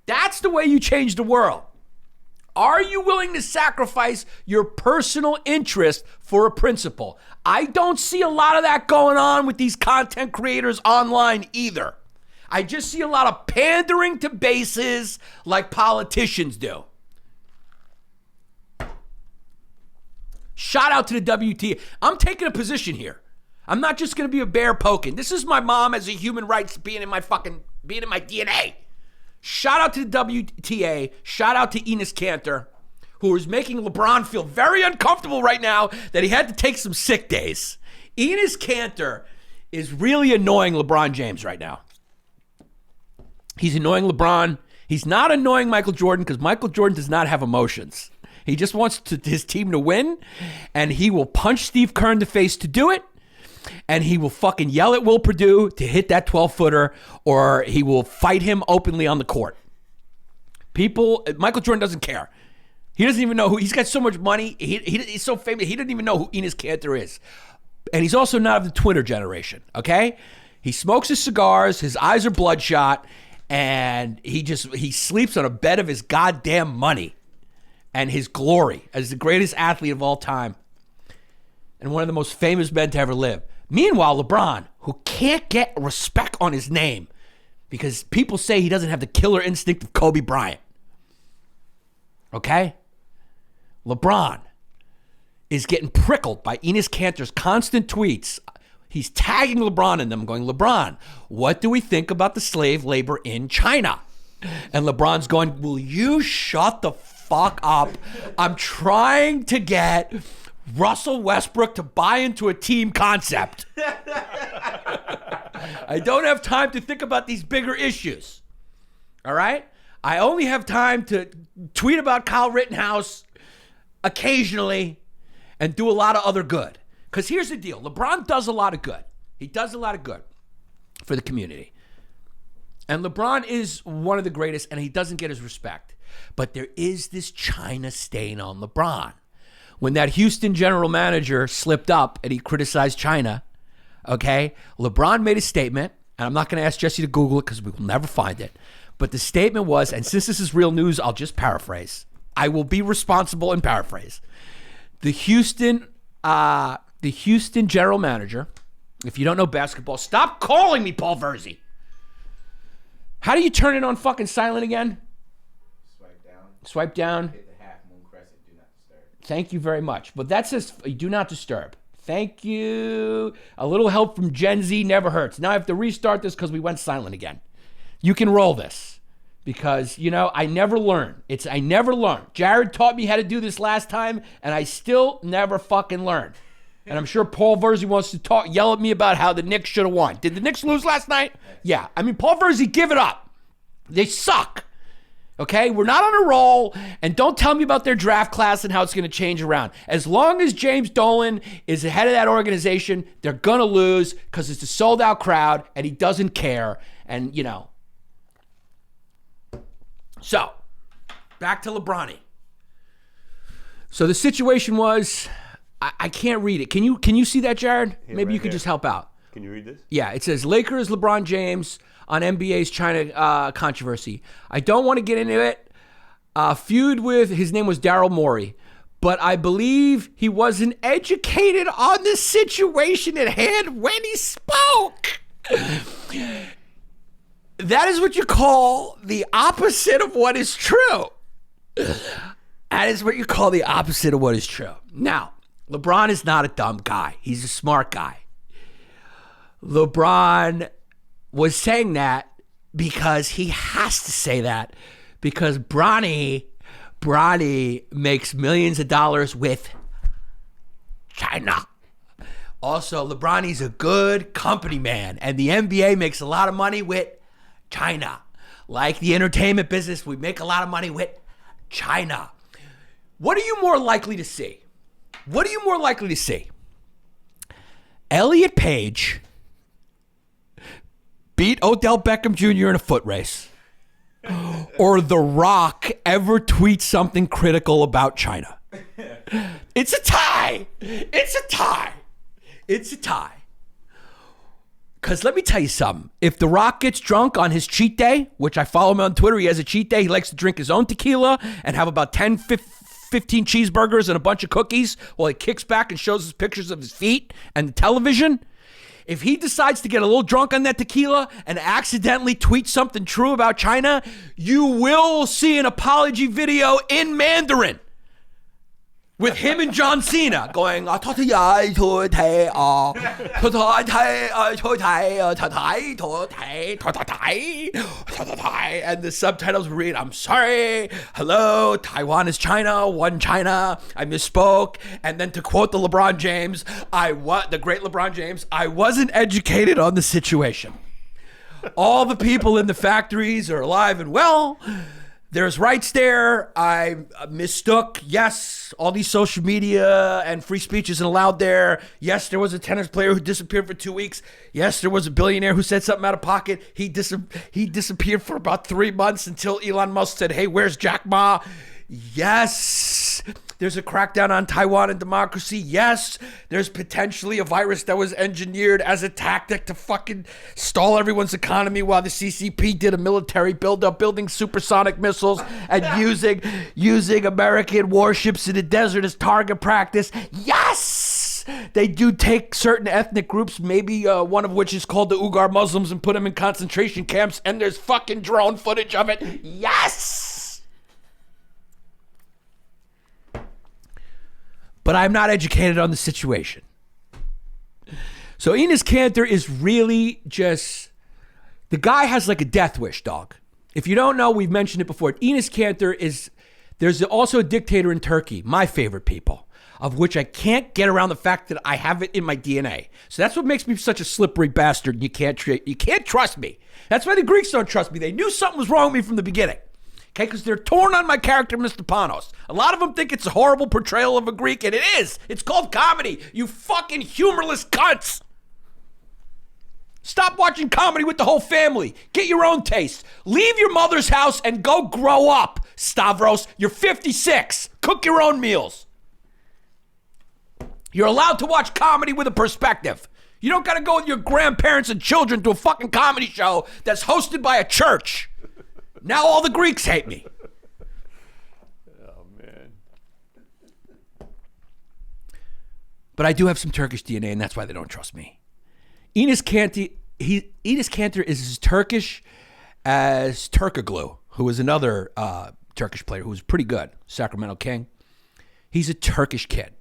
That's the way you change the world. Are you willing to sacrifice your personal interest for a principle? I don't see a lot of that going on with these content creators online either. I just see a lot of pandering to bases like politicians do. Shout out to the WTA. I'm taking a position here. I'm not just going to be a bear poking. This is my mom as a human rights being in my DNA. Shout out to the WTA. Shout out to Enes Kanter, who is making LeBron feel very uncomfortable right now that he had to take some sick days. Enes Kanter is really annoying LeBron James right now. He's annoying LeBron. He's not annoying Michael Jordan because Michael Jordan does not have emotions. He just wants his team to win, and he will punch Steve Kerr in the face to do it, and he will fucking yell at Will Perdue to hit that 12-footer, or he will fight him openly on the court. Michael Jordan doesn't care. He doesn't even know who, he's got so much money, he's so famous, he doesn't even know who Enes Kanter is. And he's also not of the Twitter generation, okay? He smokes his cigars, his eyes are bloodshot, and he sleeps on a bed of his goddamn money and his glory as the greatest athlete of all time and one of the most famous men to ever live. Meanwhile, LeBron, who can't get respect on his name because people say he doesn't have the killer instinct of Kobe Bryant. Okay? LeBron is getting prickled by Enes Kanter's constant tweets. He's tagging LeBron in them, going, LeBron, what do we think about the slave labor in China? And LeBron's going, will you shut the fuck up? I'm trying to get Russell Westbrook to buy into a team concept. I don't have time to think about these bigger issues. All right? I only have time to tweet about Kyle Rittenhouse occasionally and do a lot of other good. Because here's the deal. LeBron does a lot of good. He does a lot of good for the community. And LeBron is one of the greatest, and he doesn't get his respect. But there is this China stain on LeBron. When that Houston general manager slipped up and he criticized China, okay, LeBron made a statement, and I'm not going to ask Jesse to Google it because we will never find it. But the statement was, and since this is real news, I'll just paraphrase. I will be responsible and paraphrase. The Houston general manager, if you don't know basketball, stop calling me Paul Verzi. How do you turn it on fucking silent again? Swipe down. Swipe down. Hit the half moon crescent, do not disturb. Thank you very much. But that says do not disturb. Thank you. A little help from Gen Z never hurts. Now I have to restart this because we went silent again. You can roll this. Because, I never learn. I never learn. Jared taught me how to do this last time, and I still never fucking learn. And I'm sure Paul Verzi wants to yell at me about how the Knicks should have won. Did the Knicks lose last night? Yeah. I mean, Paul Verzi, give it up. They suck. Okay? We're not on a roll, and don't tell me about their draft class and how it's going to change around. As long as James Dolan is the head of that organization, they're going to lose because it's a sold-out crowd, and he doesn't care. And, So, back to LeBron. So the situation was, I can't read it. Can you see that, Jared? Yeah, Maybe right you could here. just help out. Can you read this? Yeah, it says Lakers LeBron James on NBA's China controversy. I don't want to get into it. Feud with, his name was Daryl Morey, but I believe he wasn't educated on the situation at hand when he spoke. That is what you call the opposite of what is true. That is what you call the opposite of what is true. Now, LeBron is not a dumb guy. He's a smart guy. LeBron was saying that because he has to say that because Bronny makes millions of dollars with China. Also, LeBronny's a good company man, and the NBA makes a lot of money with China. Like the entertainment business, we make a lot of money with China. What are you more likely to see? What are you more likely to see? Elliot Page beat Odell Beckham Jr. in a foot race, or The Rock ever tweet something critical about China? It's a tie. It's a tie. It's a tie. Because let me tell you something. If The Rock gets drunk on his cheat day, which I follow him on Twitter, he has a cheat day. He likes to drink his own tequila and have about 10, 15 cheeseburgers and a bunch of cookies while he kicks back and shows us pictures of his feet and the television. If he decides to get a little drunk on that tequila and accidentally tweet something true about China, you will see an apology video in Mandarin with him and John Cena going, and the subtitles read, I'm sorry, hello, Taiwan is China, one China, I misspoke. And then to quote the LeBron James, the great LeBron James, I wasn't educated on the situation. All the people in the factories are alive and well. There's rights there. I mistook. Yes, all these social media and free speech isn't allowed there. Yes, there was a tennis player who disappeared for 2 weeks. Yes, there was a billionaire who said something out of pocket. He disappeared for about 3 months until Elon Musk said, hey, where's Jack Ma? Yes, there's a crackdown on Taiwan and democracy. Yes, there's potentially a virus that was engineered as a tactic to fucking stall everyone's economy while the CCP did a military buildup, building supersonic missiles and using American warships in the desert as target practice. Yes, they do take certain ethnic groups, maybe one of which is called the Uyghur Muslims, and put them in concentration camps, and there's fucking drone footage of it. Yes. But I'm not educated on the situation. So Enes Kanter is really just, the guy has like a death wish, dog. If you don't know, we've mentioned it before. Enes Kanter is, there's also a dictator in Turkey, my favorite people, of which I can't get around the fact that I have it in my DNA. So that's what makes me such a slippery bastard. You can't trust me. That's why the Greeks don't trust me. They knew something was wrong with me from the beginning. Okay, because they're torn on my character, Mr. Panos. A lot of them think it's a horrible portrayal of a Greek, and it is. It's called comedy, you fucking humorless cunts. Stop watching comedy with the whole family. Get your own taste. Leave your mother's house and go grow up, Stavros. You're 56. Cook your own meals. You're allowed to watch comedy with a perspective. You don't got to go with your grandparents and children to a fucking comedy show that's hosted by a church. Now all the Greeks hate me. Oh, man. But I do have some Turkish DNA, and that's why they don't trust me. Enes Kanter is as Turkish as Turkoglu, who is another Turkish player who was pretty good, Sacramento King. He's a Turkish kid.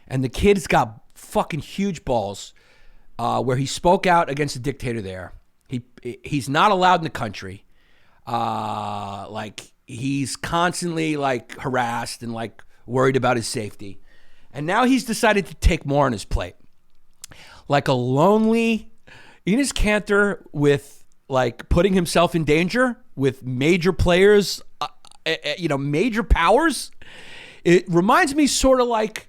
And the kid's got fucking huge balls where he spoke out against the dictator there. He's not allowed in the country. Like he's constantly like harassed and like worried about his safety. And now he's decided to take more on his plate. Like a lonely Enes Kanter with like putting himself in danger with major players, major powers. It reminds me sort of like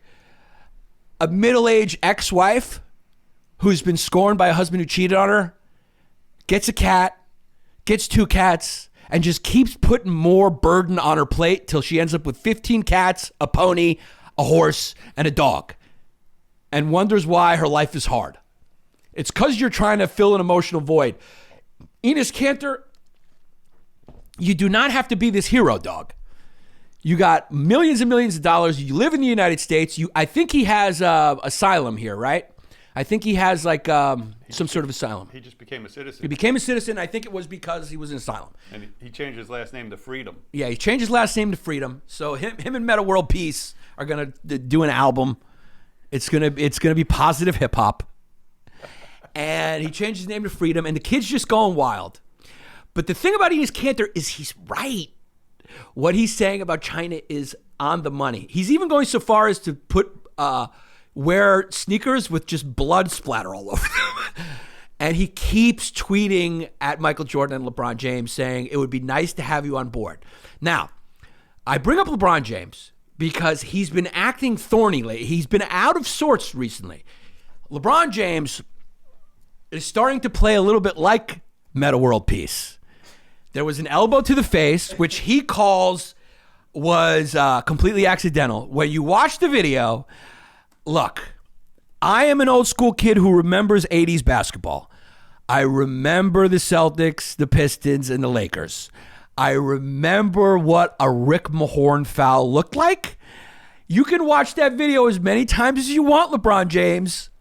a middle-aged ex-wife who's been scorned by a husband who cheated on her, gets a cat, gets 2 cats, and just keeps putting more burden on her plate till she ends up with 15 cats, a pony, a horse, and a dog, and wonders why her life is hard. It's because you're trying to fill an emotional void. Enes Kanter, you do not have to be this hero, dog. You got millions and millions of dollars. You live in the United States. I think he has asylum here, right? I think he has like some sort of asylum. He just became a citizen. He became a citizen. I think it was because he was in asylum. And he changed his last name to Freedom. Yeah, he changed his last name to Freedom. So him and Meta World Peace are gonna do an album. It's gonna be positive hip hop. And he changed his name to Freedom, and the kid's just going wild. But the thing about Enes Kanter is he's right. What he's saying about China is on the money. He's even going so far as to wear sneakers with just blood splatter all over them. And he keeps tweeting at Michael Jordan and LeBron James saying, it would be nice to have you on board. Now, I bring up LeBron James because he's been acting thorny lately. He's been out of sorts recently. LeBron James is starting to play a little bit like Meta World Peace. There was an elbow to the face, which he calls was completely accidental. When you watch the video, look, I am an old school kid who remembers 80s basketball. I remember the Celtics, the Pistons, and the Lakers. I remember what a Rick Mahorn foul looked like. You can watch that video as many times as you want, LeBron James.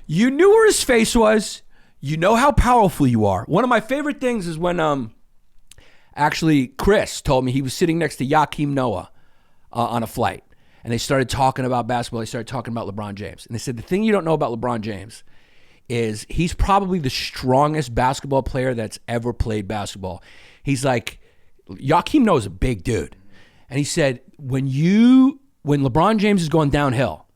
You knew where his face was. You know how powerful you are. One of my favorite things is when actually Chris told me he was sitting next to Joakim Noah on a flight. And they started talking about basketball. They started talking about LeBron James. And they said, the thing you don't know about LeBron James is he's probably the strongest basketball player that's ever played basketball. He's like, Joakim Noah's a big dude. And he said, when LeBron James is going downhill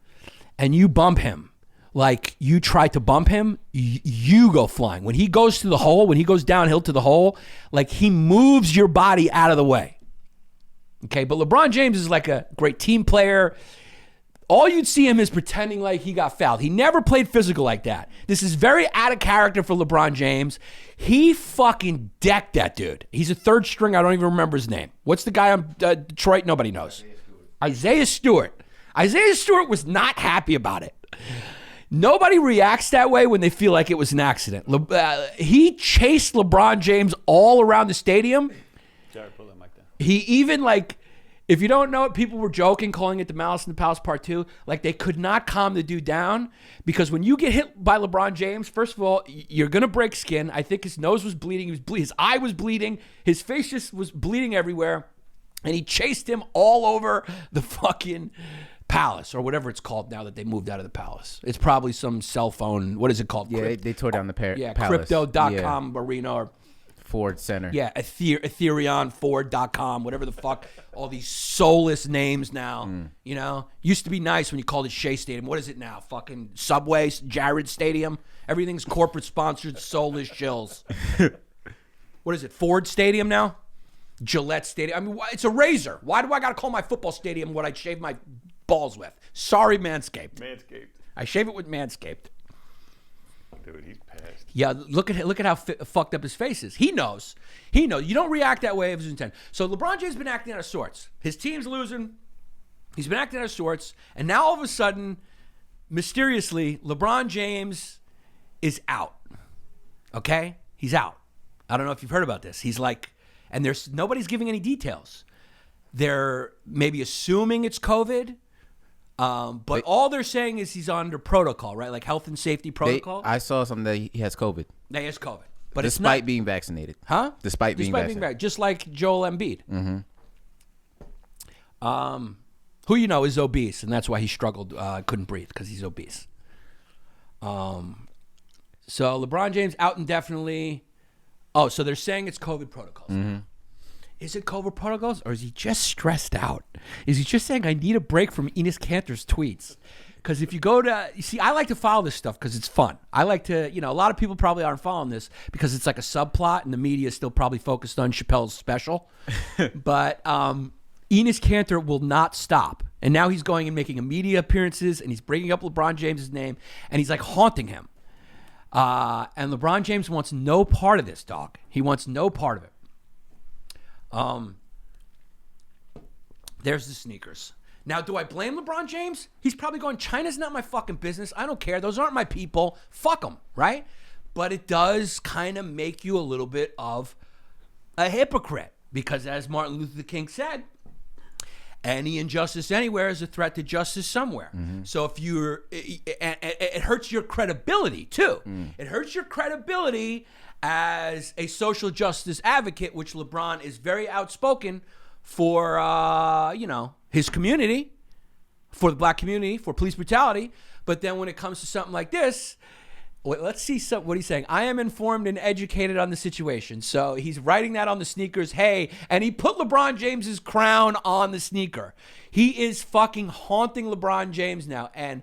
and you bump him, like you try to bump him, you go flying. When he goes to the hole, when he goes downhill to the hole, like he moves your body out of the way. Okay, but LeBron James is like a great team player. All you'd see him is pretending like he got fouled. He never played physical like that. This is very out of character for LeBron James. He fucking decked that dude. He's a third string. I don't even remember his name. What's the guy on Detroit? Nobody knows. Isaiah Stewart. Isaiah Stewart was not happy about it. Nobody reacts that way when they feel like it was an accident. He chased LeBron James all around the stadium. Jared, pull that mic down. He even like, if you don't know it, people were joking, calling it the Malice in the Palace Part 2. Like they could not calm the dude down because when you get hit by LeBron James, first of all, you're going to break skin. I think his nose was bleeding. His eye was bleeding. His face just was bleeding everywhere. And he chased him all over the fucking palace or whatever it's called now that they moved out of the palace. It's probably some cell phone. What is it called? Yeah, they tore down the palace. Crypto.com arena or Ford Center. Yeah, Ethereum, Ford.com, whatever the fuck. All these soulless names now. You know, used to be nice when you called it Shea Stadium. What is it now? Fucking Subway, Jared Stadium. Everything's corporate sponsored, soulless shills. What is it? Ford Stadium now? Gillette Stadium. I mean, it's a razor. Why do I got to call my football stadium what I shave my balls with? Sorry, Manscaped. Manscaped. I shave it with Manscaped. Dude, he's pissed. Yeah, look at how fucked up his face is. He knows. You don't react that way if it's intent. So LeBron James has been acting out of sorts. His team's losing. He's been acting out of sorts. And now all of a sudden, mysteriously, LeBron James is out. Okay? He's out. I don't know if you've heard about this. He's like, and nobody's giving any details. They're maybe assuming it's COVID. But all they're saying is he's under protocol, right? Like health and safety protocol. I saw something that he has COVID. He has COVID. But despite it's not, being vaccinated. Huh? Despite being vaccinated. Just like Joel Embiid. Who you know is obese, and that's why he struggled, couldn't breathe, because he's obese. So LeBron James out indefinitely. Oh, so they're saying it's COVID protocols. Is it COVID protocols, or is he just stressed out? Is he just saying, I need a break from Enes Kanter's tweets? Because if you go to, you see, I like to follow this stuff because it's fun. I like to, a lot of people probably aren't following this because it's like a subplot and the media is still probably focused on Chappelle's special. But Enes Kanter will not stop. And now he's going and making media appearances and he's bringing up LeBron James's name and he's like haunting him. And LeBron James wants no part of this, dog. He wants no part of it. There's the sneakers. Now, do I blame LeBron James? He's probably going, China's not my fucking business. I don't care. Those aren't my people. Fuck them, right? But it does kind of make you a little bit of a hypocrite because as Martin Luther King said, any injustice anywhere is a threat to justice somewhere. So if it hurts your credibility too. It hurts your credibility as a social justice advocate, which LeBron is very outspoken for, his community, for the black community, for police brutality. But then when it comes to something like this, let's see what he's saying. I am informed and educated on the situation. So he's writing that on the sneakers. Hey, and he put LeBron James's crown on the sneaker. He is fucking haunting LeBron James now. And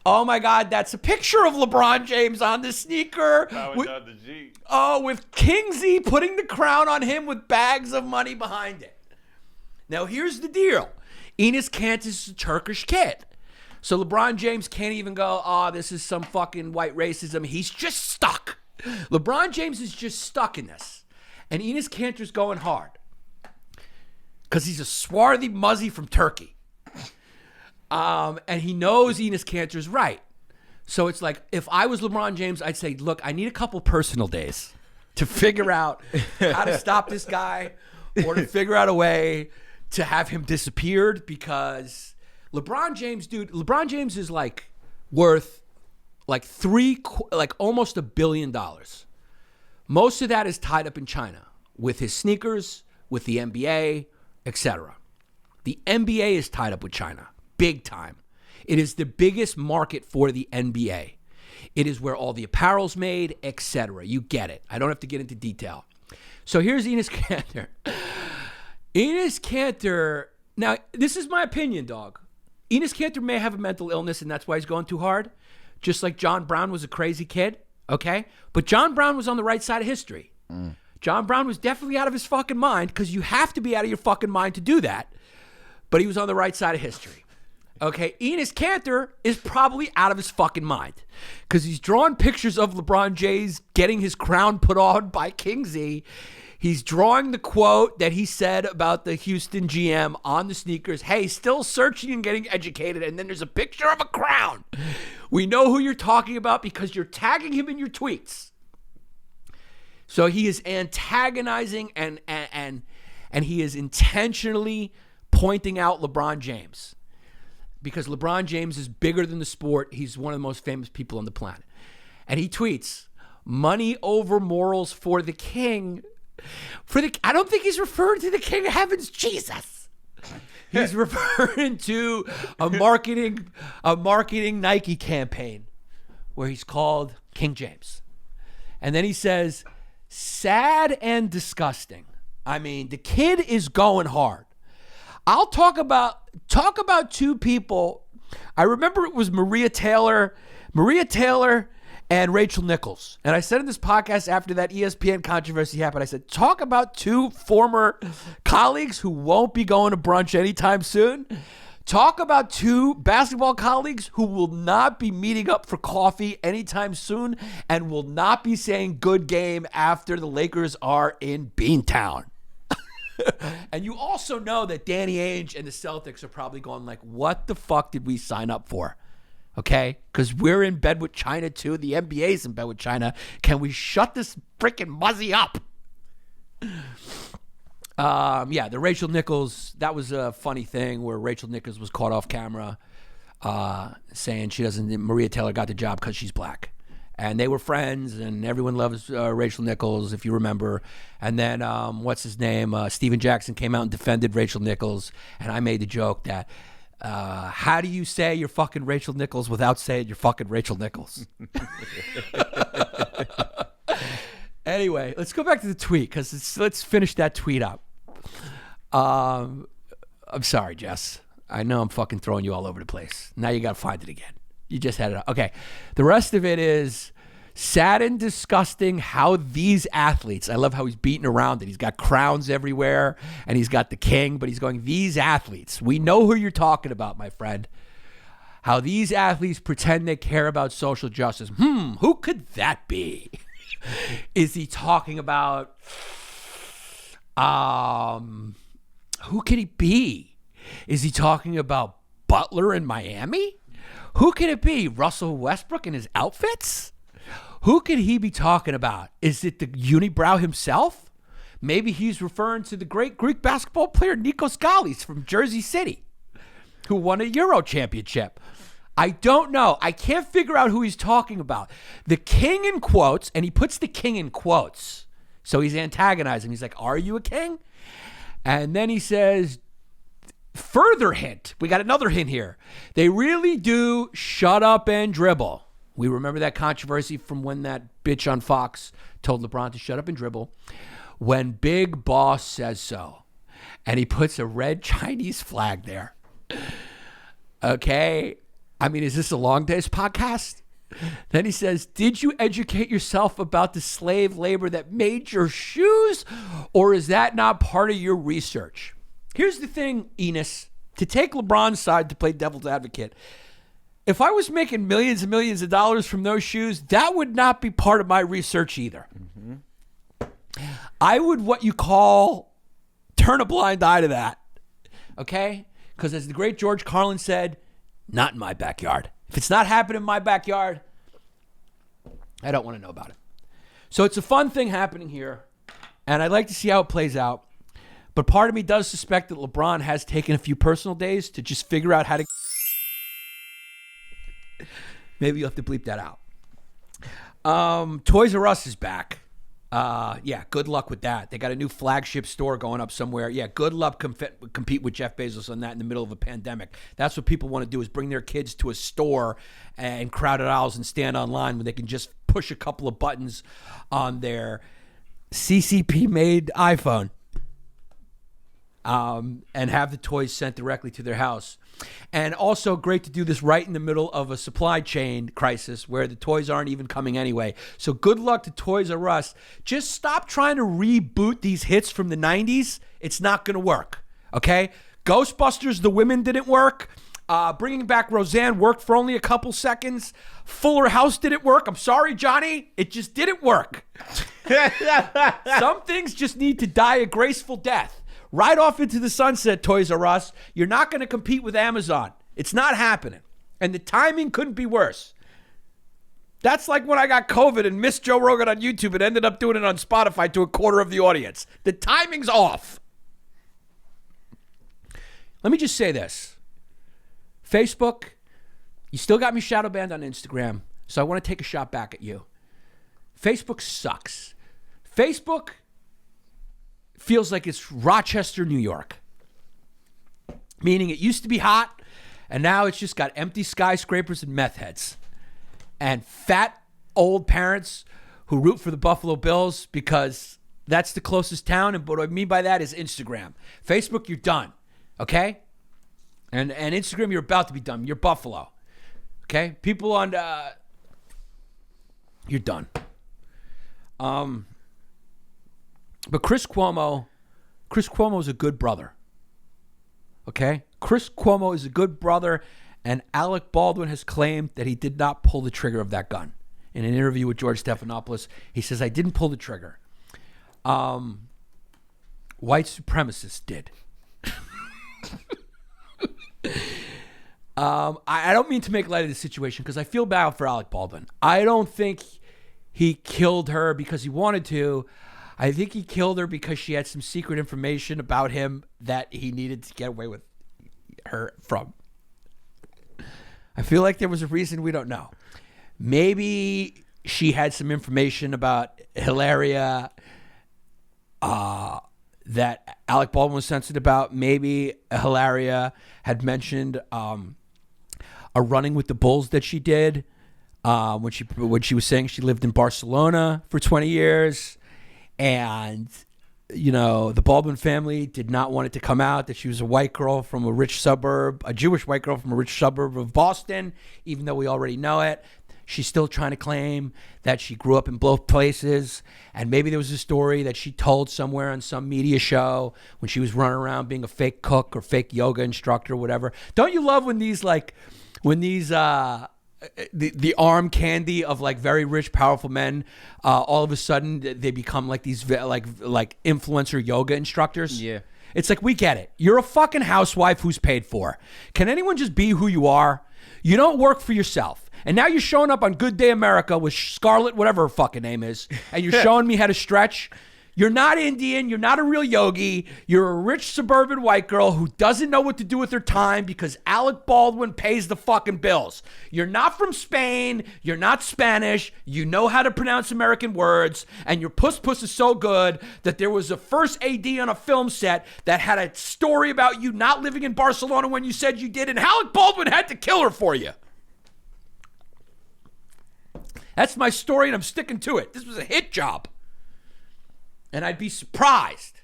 oh my God, that's a picture of LeBron James on the sneaker. With Kingsley putting the crown on him with bags of money behind it. Now here's the deal. Enes Kanter's a Turkish kid. So LeBron James can't even go, this is some fucking white racism. He's just stuck. LeBron James is just stuck in this. And Enes Kanter's going hard. Because he's a swarthy muzzy from Turkey. And he knows Enes Kanter's right. So it's like, if I was LeBron James, I'd say, look, I need a couple personal days to figure out how to stop this guy or to figure out a way to have him disappeared because LeBron James is like worth like almost $1 billion. Most of that is tied up in China with his sneakers, with the NBA, etc. The NBA is tied up with China. Big time. It is the biggest market for the NBA. It is where all the apparel's made, etc. You get it. I don't have to get into detail. So here's Enes Kanter. Enes Kanter, now this is my opinion, dog. Enes Kanter may have a mental illness and that's why he's going too hard. just like John Brown was a crazy kid, okay? But John Brown was on the right side of history. John Brown was definitely out of his fucking mind, because you have to be out of your fucking mind to do that. But he was on the right side of history. Okay, Enes Kanter is probably out of his fucking mind, because he's drawing pictures of LeBron James getting his crown put on by King Z. He's drawing the quote that he said about the Houston GM on the sneakers. Hey, still searching and getting educated. And then there's a picture of a crown. We know who you're talking about because you're tagging him in your tweets. So he is antagonizing and he is intentionally pointing out LeBron James, because LeBron James is bigger than the sport. He's one of the most famous people on the planet. And he tweets, money over morals for the king. I don't think he's referring to the King of Heaven's Jesus. He's referring to a marketing Nike campaign where he's called King James. And then he says, sad and disgusting. I mean, the kid is going hard. I'll talk about two people. I remember it was Maria Taylor and Rachel Nichols. And I said in this podcast after that ESPN controversy happened, I said, talk about two former colleagues who won't be going to brunch anytime soon. Talk about two basketball colleagues who will not be meeting up for coffee anytime soon and will not be saying good game after the Lakers are in Beantown. And you also know that Danny Ainge and the Celtics are probably going like, what the fuck did we sign up for? Okay, because we're in bed with China too. The NBA's in bed with China. Can we shut this freaking muzzy up? The Rachel Nichols, that was a funny thing where Rachel Nichols was caught off camera saying Maria Taylor got the job because she's black. And they were friends, and everyone loves Rachel Nichols, if you remember. And then, what's his name? Steven Jackson came out and defended Rachel Nichols. And I made the joke that, how do you say you're fucking Rachel Nichols without saying you're fucking Rachel Nichols? Anyway, let's go back to the tweet, because let's finish that tweet up. I'm sorry, Jess. I know I'm fucking throwing you all over the place. Now you got to find it again. You just had it up. Okay. The rest of it is sad and disgusting how these athletes, I love how he's beating around it. He's got crowns everywhere and he's got the king, but he's going, these athletes, we know who you're talking about, my friend. How these athletes pretend they care about social justice. Who could that be? Is he talking about, who could he be? Is he talking about Butler in Miami? Who could it be? Russell Westbrook and his outfits? Who could he be talking about? Is it the unibrow himself? Maybe he's referring to the great Greek basketball player Nikos Galis from Jersey City, who won a Euro championship. I don't know. I can't figure out who he's talking about. The king in quotes, and he puts the king in quotes. So he's antagonizing. He's like, are you a king? And then he says, further hint. We got another hint here. They really do shut up and dribble. We remember that controversy from when that bitch on Fox told LeBron to shut up and dribble. When Big Boss says so. And he puts a red Chinese flag there. Okay. I mean, is this a LongDays podcast? Then he says, did you educate yourself about the slave labor that made your shoes? Or is that not part of your research? Here's the thing, Enes, to take LeBron's side to play devil's advocate. If I was making millions and millions of dollars from those shoes, that would not be part of my research either. Mm-hmm. I would, what you call, turn a blind eye to that. Okay? Because as the great George Carlin said, not in my backyard. If it's not happening in my backyard, I don't want to know about it. So it's a fun thing happening here, and I'd like to see how it plays out. But part of me does suspect that LeBron has taken a few personal days to just figure out how to... Maybe you'll have to bleep that out. Toys R Us is back. Yeah, good luck with that. They got a new flagship store going up somewhere. Yeah, good luck compete with Jeff Bezos on that in the middle of a pandemic. That's what people want to do, is bring their kids to a store and crowded aisles and stand online when they can just push a couple of buttons on their CCP-made iPhone. and have the toys sent directly to their house. And also great to do this right in the middle of a supply chain crisis where the toys aren't even coming anyway. So good luck to Toys R Us. Just stop trying to reboot these hits from the 90s. It's not going to work, okay? Ghostbusters, The Women didn't work. Bringing back Roseanne worked for only a couple seconds. Fuller House didn't work. I'm sorry, Johnny. It just didn't work. Some things just need to die a graceful death. Right off into the sunset, Toys R Us. You're not going to compete with Amazon. It's not happening. And the timing couldn't be worse. That's like when I got COVID and missed Joe Rogan on YouTube and ended up doing it on Spotify to a quarter of the audience. The timing's off. Let me just say this. Facebook, you still got me shadow banned on Instagram, so I want to take a shot back at you. Facebook sucks. Facebook feels like it's Rochester, New York. Meaning it used to be hot, and now it's just got empty skyscrapers and meth heads. And fat old parents who root for the Buffalo Bills because that's the closest town. And what I mean by that is Instagram. Facebook, you're done. Okay? And Instagram, you're about to be done. You're Buffalo. Okay? People on... you're done. But Chris Cuomo is a good brother. Okay? Chris Cuomo is a good brother, and Alec Baldwin has claimed that he did not pull the trigger of that gun. In an interview with George Stephanopoulos, he says, I didn't pull the trigger. White supremacists did. I don't mean to make light of the situation because I feel bad for Alec Baldwin. I don't think he killed her because he wanted to. I think he killed her because she had some secret information about him that he needed to get away with her from. I feel like there was a reason we don't know. Maybe she had some information about Hilaria that Alec Baldwin was sensitive about. Maybe Hilaria had mentioned a running with the bulls that she did when she was saying she lived in Barcelona for 20 years. And, you know, the Baldwin family did not want it to come out that she was a white girl from a rich suburb, a Jewish white girl from a rich suburb of Boston, even though we already know it. She's still trying to claim that she grew up in both places. And maybe there was a story that she told somewhere on some media show when she was running around being a fake cook or fake yoga instructor or whatever. Don't you love when these the arm candy of like very rich, powerful men, all of a sudden they become like these like influencer yoga instructors? Yeah. It's like, we get it. You're a fucking housewife who's paid for. Can anyone just be who you are? You don't work for yourself. And now you're showing up on Good Day America with Scarlett, whatever her fucking name is, and you're showing me how to stretch. You're not Indian. You're not a real yogi. You're a rich suburban white girl who doesn't know what to do with her time because Alec Baldwin pays the fucking bills. You're not from Spain. You're not Spanish. You know how to pronounce American words. And your puss is so good that there was a first AD on a film set that had a story about you not living in Barcelona when you said you did, and Alec Baldwin had to kill her for you. That's my story, and I'm sticking to it. This was a hit job. And I'd be surprised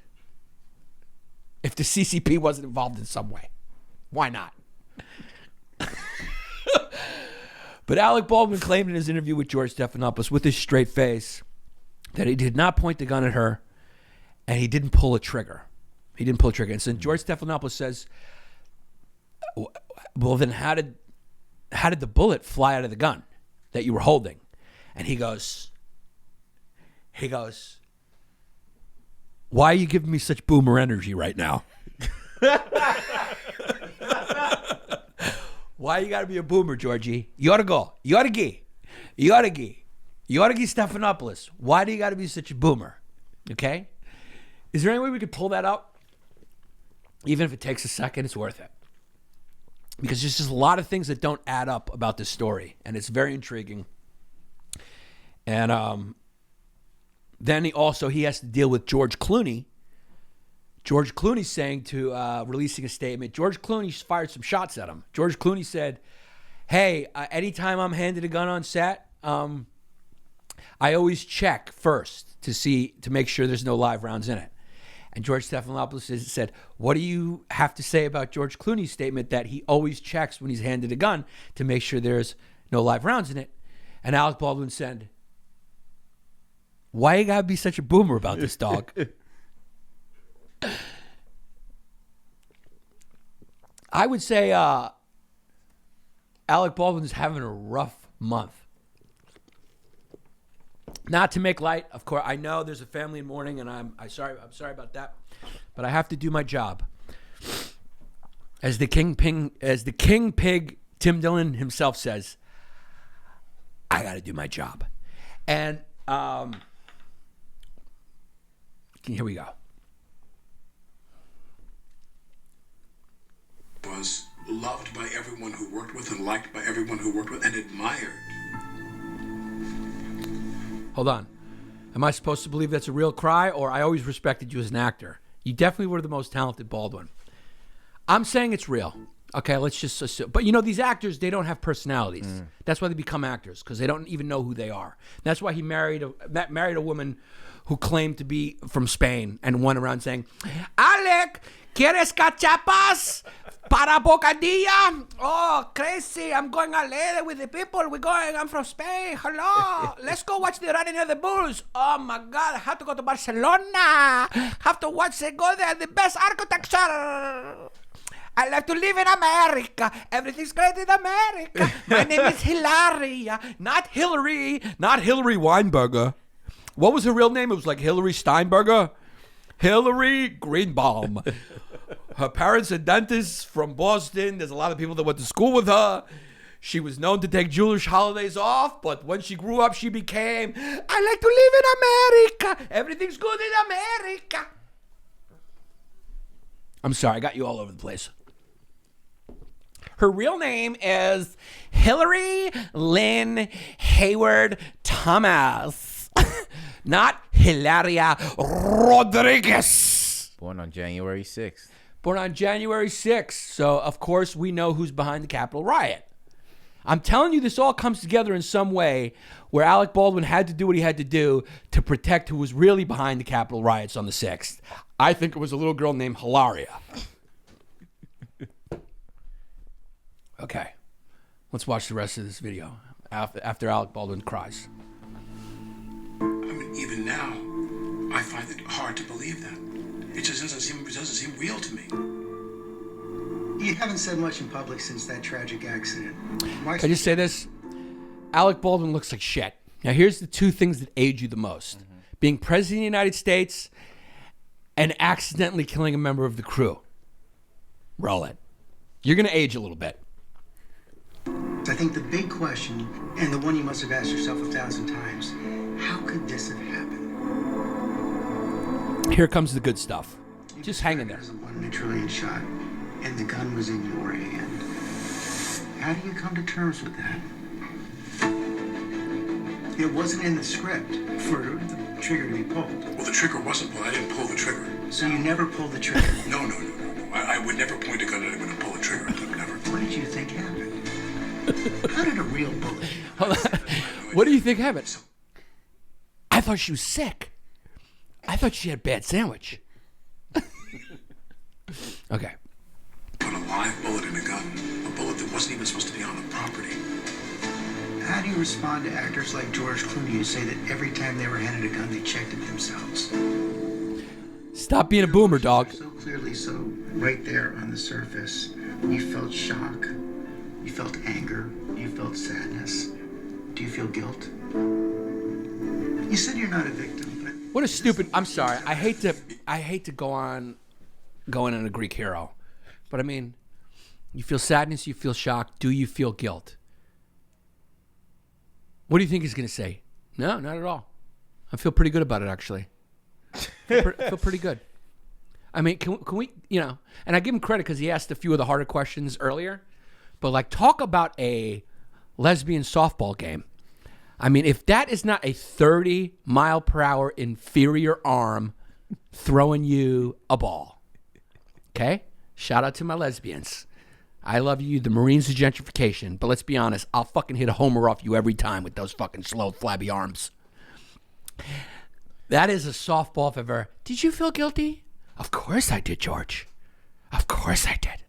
if the CCP wasn't involved in some way. Why not? But Alec Baldwin claimed in his interview with George Stephanopoulos with his straight face that he did not point the gun at her and he didn't pull a trigger. He didn't pull a trigger. And so George Stephanopoulos says, well, then how did the bullet fly out of the gun that you were holding? And he goes, why are you giving me such boomer energy right now? Why you got to be a boomer, Georgie? You ought to go. You ought to gee. Stephanopoulos. Why do you got to be such a boomer? Okay? Is there any way we could pull that up? Even if it takes a second, it's worth it. Because there's just a lot of things that don't add up about this story. And it's very intriguing. And then he has to deal with George Clooney. George Clooney's saying releasing a statement. George Clooney fired some shots at him. George Clooney said, hey, anytime I'm handed a gun on set, I always check first to make sure there's no live rounds in it. And George Stephanopoulos said, what do you have to say about George Clooney's statement that he always checks when he's handed a gun to make sure there's no live rounds in it? And Alec Baldwin said, why you gotta be such a boomer about this, dog? I would say Alec Baldwin's having a rough month. Not to make light, of course. I know there's a family in mourning, and I'm sorry about that, but I have to do my job. As the king pig Tim Dillon himself says, I got to do my job. And here we go. Was loved by everyone who worked with and liked by everyone who worked with and admired. Hold on. Am I supposed to believe that's a real cry, or I always respected you as an actor? You definitely were the most talented Baldwin. I'm saying it's real. Okay, let's just assume. But these actors, they don't have personalities. That's why they become actors, because they don't even know who they are. That's why he married a woman who claimed to be from Spain and went around saying, Alec, ¿quieres cachapas para bocadilla? Oh, crazy. I'm going a lady with the people. I'm from Spain. Hello. Let's go watch the running of the bulls. Oh, my God. I have to go to Barcelona. Have to watch it. Go there. The best architecture. I like to live in America. Everything's great in America. My name is Hilaria, not Hillary Weinberger. What was her real name? It was like Hillary Steinberger. Hillary Greenbaum. Her parents are dentists from Boston. There's a lot of people that went to school with her. She was known to take Jewish holidays off, but when she grew up, she became, I like to live in America. Everything's good in America. I'm sorry, I got you all over the place. Her real name is Hillary Lynn Hayward Thomas, not Hilaria Rodriguez. Born on January 6th. Born on January 6th. So, of course, we know who's behind the Capitol riot. I'm telling you, this all comes together in some way where Alec Baldwin had to do what he had to do to protect who was really behind the Capitol riots on the 6th. I think it was a little girl named Hilaria. Okay, let's watch the rest of this video after Alec Baldwin cries. I mean, even now, I find it hard to believe that. It just doesn't seem real to me. You haven't said much in public since that tragic accident. Can I just say this? Alec Baldwin looks like shit. Now, here's the two things that age you the most. Being president of the United States and accidentally killing a member of the crew. Roll it. You're going to age a little bit. I think the big question, and the one you must have asked yourself 1,000 times, how could this have happened? Here comes the good stuff. Just hang in there. It was a 1 in a trillion shot, and the gun was in your hand. How do you come to terms with that? It wasn't in the script for the trigger to be pulled. Well, the trigger wasn't pulled. I didn't pull the trigger. So you never pulled the trigger? No. I would never point a gun at anyone and pull the trigger. I would never. What did you think happened? How did a real bullet? What do you think happened? I thought she was sick. I thought she had a bad sandwich. Okay. Put a live bullet in a gun, a bullet that wasn't even supposed to be on the property. How do you respond to actors like George Clooney who say that every time they were handed a gun, they checked it themselves? Stop being a boomer, dog. So clearly, so right there on the surface, you felt shock, you felt anger, you felt sadness. Do you feel guilt? You said you're not a victim, but What a stupid. I'm sorry. I hate to go in on a Greek hero, but I mean, you feel sadness, you feel shock. Do you feel guilt? What do you think he's going to say? No, not at all. I feel pretty good about it, actually. Feel pretty good. I mean, can we, and I give him credit because he asked a few of the harder questions earlier, but like talk about a lesbian softball game. I mean, if that is not a 30-mile-per-hour inferior arm throwing you a ball, okay? Shout out to my lesbians. I love you, the Marines of gentrification, but let's be honest, I'll fucking hit a homer off you every time with those fucking slow, flabby arms. That is a softball if ever. Did you feel guilty? Of course I did, George. Of course I did.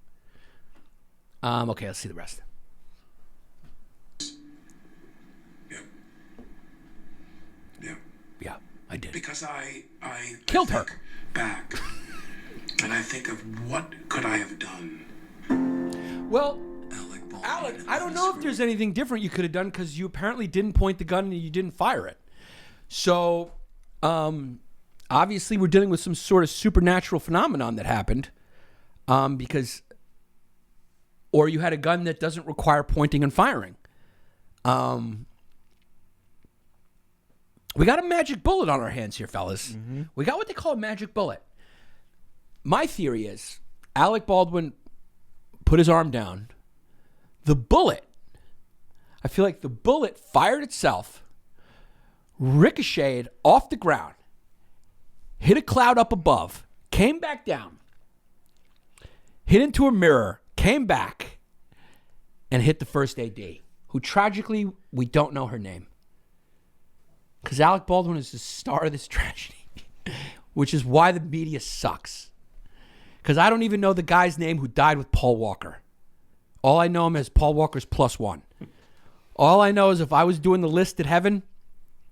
Okay, let's see the rest. Yeah. Yeah. Yeah, I did. Because I Killed her. think back, and I think of what could I have done. Well, Alec Baldwin Alex, and I don't know if there's anything different you could have done because you apparently didn't point the gun and you didn't fire it. So, obviously we're dealing with some sort of supernatural phenomenon that happened because, or you had a gun that doesn't require pointing and firing. We got a magic bullet on our hands here, fellas. Mm-hmm. We got what they call a magic bullet. My theory is Alec Baldwin put his arm down. The bullet, I feel like the bullet fired itself, ricocheted off the ground, hit a cloud up above, came back down, hit into a mirror, came back, and hit the first AD, who tragically, we don't know her name. Because Alec Baldwin is the star of this tragedy, which is why the media sucks. Because I don't even know the guy's name who died with Paul Walker. All I know him as Paul Walker's plus one. All I know is if I was doing the list at heaven,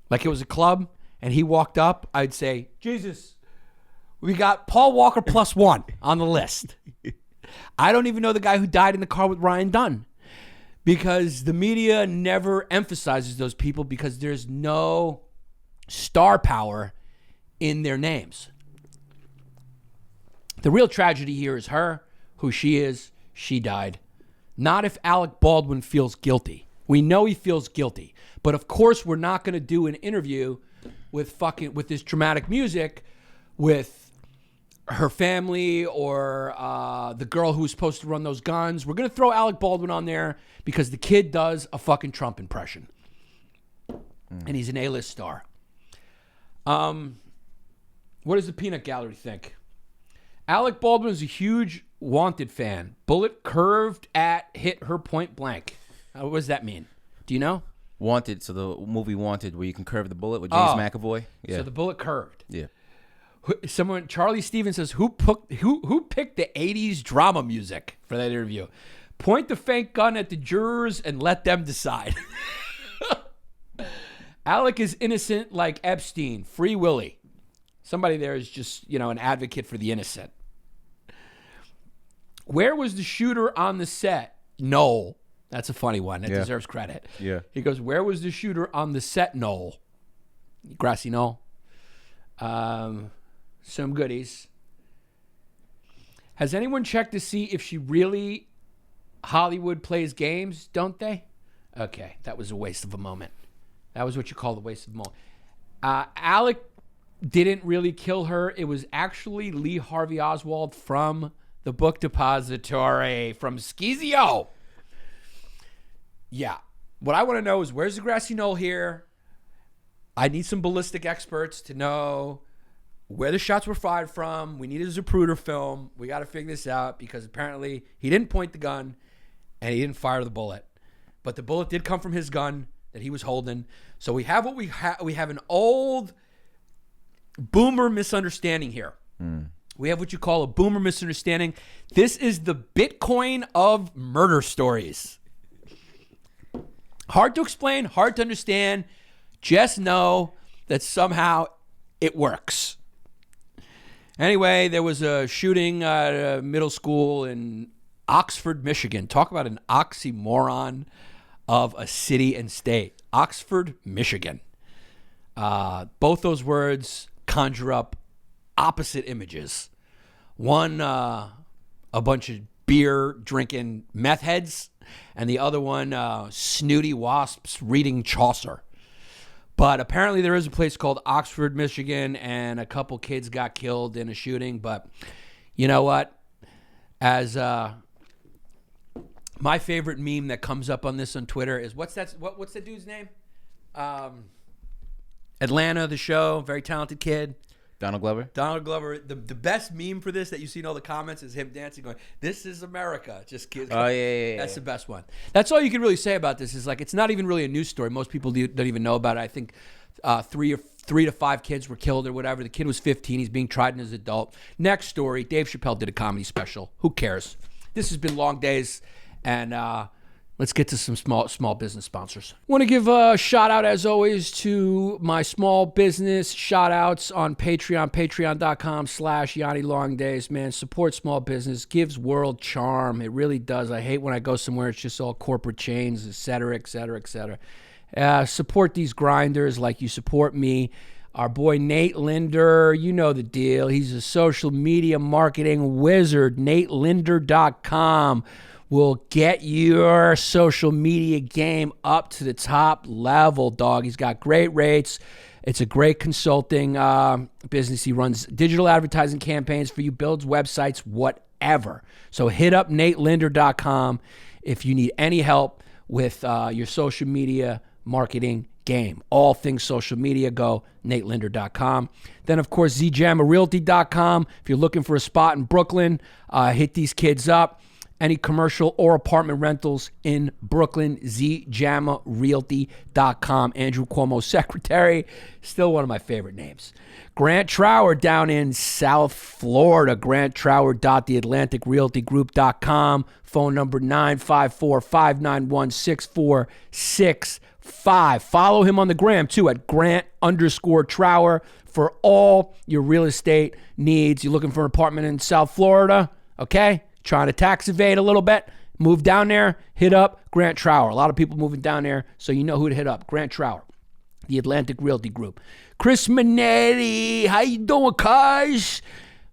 like it was a club, and he walked up, I'd say, Jesus, we got Paul Walker plus one on the list. I don't even know the guy who died in the car with Ryan Dunn. Because the media never emphasizes those people because there's no star power in their names. The real tragedy here is her, who she is, she died. Not if Alec Baldwin feels guilty. We know he feels guilty. But of course we're not going to do an interview with this dramatic music with her family or the girl who's supposed to run those guns. We're going to throw Alec Baldwin on there because the kid does a fucking Trump impression. And he's an A-list star. What does the peanut gallery think? Alec Baldwin is a huge Wanted fan. Bullet curved at hit her point blank. What does that mean? Do you know? Wanted, so the movie Wanted where you can curve the bullet with James McAvoy. Yeah. So the bullet curved. Yeah. Charlie Stevens says, who picked the 80s drama music for that interview? Point the fake gun at the jurors and let them decide. Alec is innocent like Epstein. Free Willy. Somebody there is just, an advocate for the innocent. Where was the shooter on the set? Noel. That's a funny one. That deserves credit. Yeah. He goes, where was the shooter on the set, Noel? Grassy Knoll. Some goodies. Has anyone checked to see if she really Hollywood plays games, don't they? Okay, that was a waste of a moment. That was what you call the waste of a moment. Alec didn't really kill her. It was actually Lee Harvey Oswald from the Book Depository from Schizio. Yeah. What I want to know is where's the grassy knoll here? I need some ballistic experts to know where the shots were fired from. We need a Zapruder film. We got to figure this out because apparently he didn't point the gun and he didn't fire the bullet. But the bullet did come from his gun that he was holding. So we have what we have. We have an old boomer misunderstanding here. We have what you call a boomer misunderstanding. This is the Bitcoin of murder stories. Hard to explain, hard to understand. Just know that somehow it works. Anyway, there was a shooting at a middle school in Oxford, Michigan. Talk about an oxymoron of a city and state. Oxford, Michigan. Both those words conjure up opposite images. One, a bunch of beer drinking meth heads, and the other one, snooty wasps reading Chaucer. But apparently there is a place called Oxford, Michigan, and a couple kids got killed in a shooting. But you know what? As my favorite meme that comes up on this on Twitter is what's the dude's name? Atlanta, the show, very talented kid. Donald Glover. The best meme for this that you see in all the comments is him dancing, going, "This is America." Just kids. Oh yeah. That's the best one. That's all you can really say about this. Is like it's not even really a news story. Most people don't even know about it. I think 3 3 to 5 kids were killed or whatever. The kid was 15. He's being tried as an adult. Next story, Dave Chappelle did a comedy special. Who cares? This has been Long Days, and let's get to some small business sponsors. Want to give a shout out, as always, to my small business shout outs on Patreon, patreon.com/Yanni LongDays. Man, support small business, gives world charm. It really does. I hate when I go somewhere, it's just all corporate chains, et cetera, et cetera, et cetera. Support these grinders like you support me. Our boy Nate Linder, you know the deal. He's a social media marketing wizard. NateLinder.com will get your social media game up to the top level, dog. He's got great rates. It's a great consulting business. He runs digital advertising campaigns for you, builds websites, whatever. So hit up NateLinder.com if you need any help with your social media marketing game. All things social media, go NateLinder.com. Then, of course, ZJamaRealty.com. If you're looking for a spot in Brooklyn, hit these kids up. Any commercial or apartment rentals in Brooklyn, ZJamaRealty.com. Andrew Cuomo's secretary, still one of my favorite names. Grant Trower down in South Florida, granttrower.theatlanticrealtygroup.com. Phone number 954-591-6465. Follow him on the gram, too, at Grant_Trower for all your real estate needs. You're looking for an apartment in South Florida, okay? Trying to tax evade a little bit, move down there, hit up Grant Trower. A lot of people moving down there, so you know who to hit up. Grant Trower, the Atlantic Realty Group. Chris Minetti, how you doing, cuz?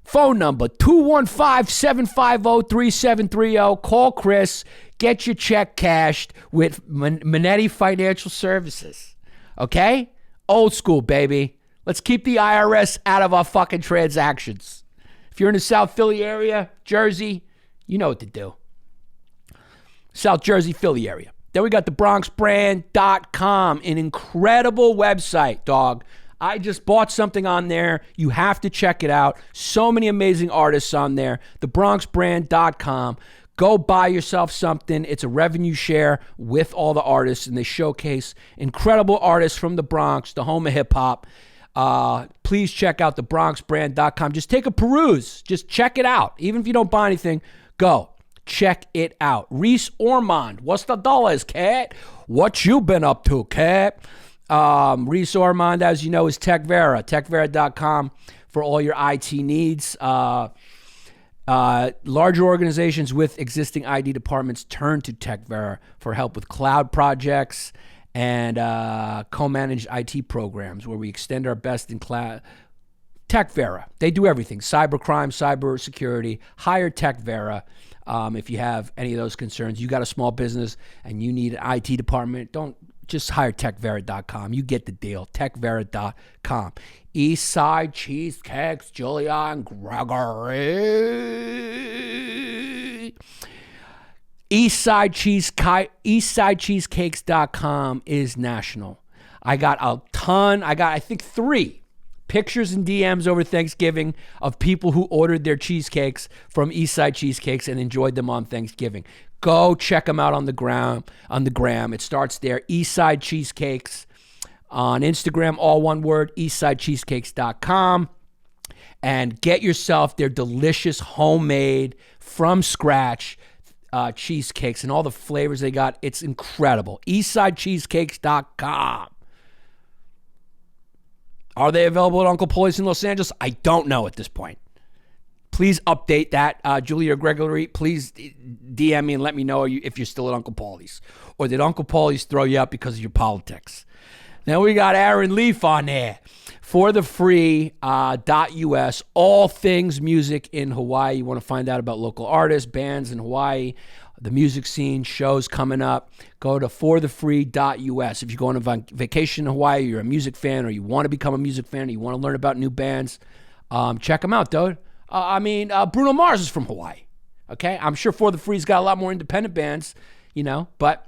Phone number 215-750-3730. Call Chris. Get your check cashed with Minetti Financial Services. Okay? Old school, baby. Let's keep the IRS out of our fucking transactions. If you're in the South Philly area, Jersey, you know what to do. South Jersey, Philly area. Then we got the BronxBrand.com, an incredible website, dog. I just bought something on there. You have to check it out. So many amazing artists on there. The BronxBrand.com. Go buy yourself something. It's a revenue share with all the artists, and they showcase incredible artists from the Bronx, the home of hip-hop. Please check out the BronxBrand.com. Just take a peruse. Just check it out. Even if you don't buy anything, go. Check it out. Reese Ormond. What's the dollars, cat? What you been up to, cat? Reese Ormond, as you know, is TechVera. TechVera.com for all your IT needs. Larger organizations with existing ID departments turn to TechVera for help with cloud projects and co-managed IT programs where we extend our best in class. TechVera, they do everything. Cybercrime, cybersecurity. Hire TechVera if you have any of those concerns. You got a small business and you need an IT department, don't just hire TechVera.com. You get the deal. TechVera.com. Eastside Cheesecakes, Julia and Gregory. EastsideCheesecakes.com is national. I got a ton. I think 3 pictures and DMs over Thanksgiving of people who ordered their cheesecakes from Eastside Cheesecakes and enjoyed them on Thanksgiving. Go check them out on the gram. It starts there. Eastside Cheesecakes on Instagram, all one word, eastsidecheesecakes.com. And get yourself their delicious homemade from scratch cheesecakes and all the flavors they got. It's incredible. eastsidecheesecakes.com. Are they available at Uncle Paulie's in Los Angeles? I don't know at this point. Please update that. Julia Gregory, please DM me and let me know if you're still at Uncle Paulie's. Or did Uncle Paulie's throw you out because of your politics? Now we got Aaron Leaf on there. ForTheFree.us. All things music in Hawaii. You want to find out about local artists, bands in Hawaii, the music scene, shows coming up. Go to ForTheFree.us. If you're going on vacation in Hawaii, you're a music fan, or you want to become a music fan, or you want to learn about new bands, check them out, dude. Bruno Mars is from Hawaii, okay? I'm sure For The Free's got a lot more independent bands, but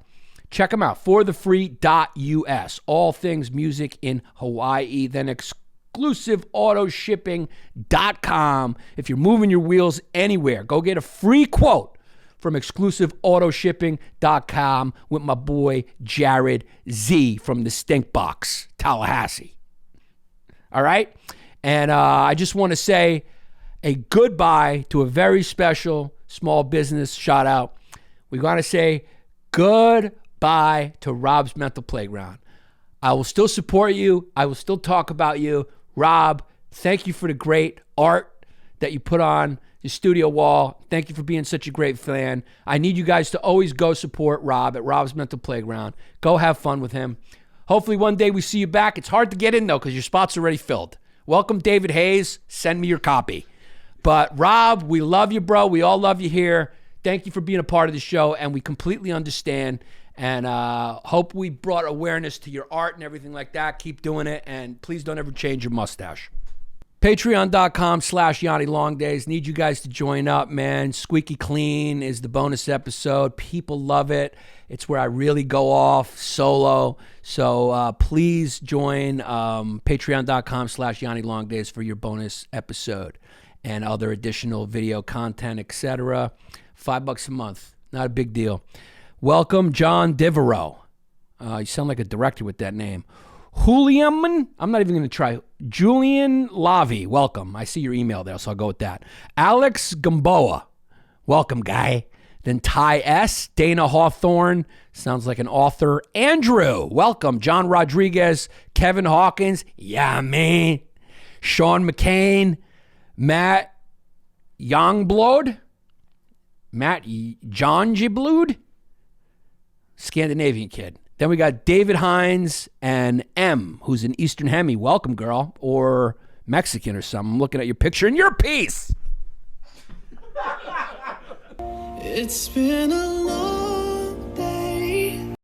check them out. ForTheFree.us. All things music in Hawaii. Then ExclusiveAutoShipping.com. If you're moving your wheels anywhere, go get a free quote from ExclusiveAutoShipping.com with my boy Jared Z from the Stink Box, Tallahassee. All right? And I just want to say a goodbye to a very special small business shout out. We got to say goodbye to Rob's Mental Playground. I will still support you. I will still talk about you. Rob, thank you for the great art that you put on your studio wall. Thank you for being such a great fan. I need you guys to always go support Rob at Rob's Mental Playground. Go have fun with him. Hopefully one day we see you back. It's hard to get in though because your spot's already filled. Welcome, David Hayes. Send me your copy. But Rob, we love you, bro. We all love you here. Thank you for being a part of the show, and we completely understand. And hope we brought awareness to your art and everything like that. Keep doing it, and please don't ever change your mustache. Patreon.com/Yanni LongDays. Need you guys to join up, man. Squeaky Clean is the bonus episode. People love it. It's where I really go off solo. So please join Patreon.com/Yanni LongDays for your bonus episode and other additional video content, etc. $5 a month. Not a big deal. Welcome, John Devereaux. You sound like a director with that name. Julian, I'm not even going to try. Julian Lavi, welcome. I see your email there, so I'll go with that. Alex Gamboa, welcome, guy. Then Ty S. Dana Hawthorne, sounds like an author. Andrew, welcome. John Rodriguez, Kevin Hawkins, yeah, man. Sean McCain, Matt Youngblood, Matt John Giblood, Scandinavian kid. Then we got David Hines and M, who's an Eastern Hemi. Welcome, girl. Or Mexican or something. I'm looking at your picture in your piece. It's been a long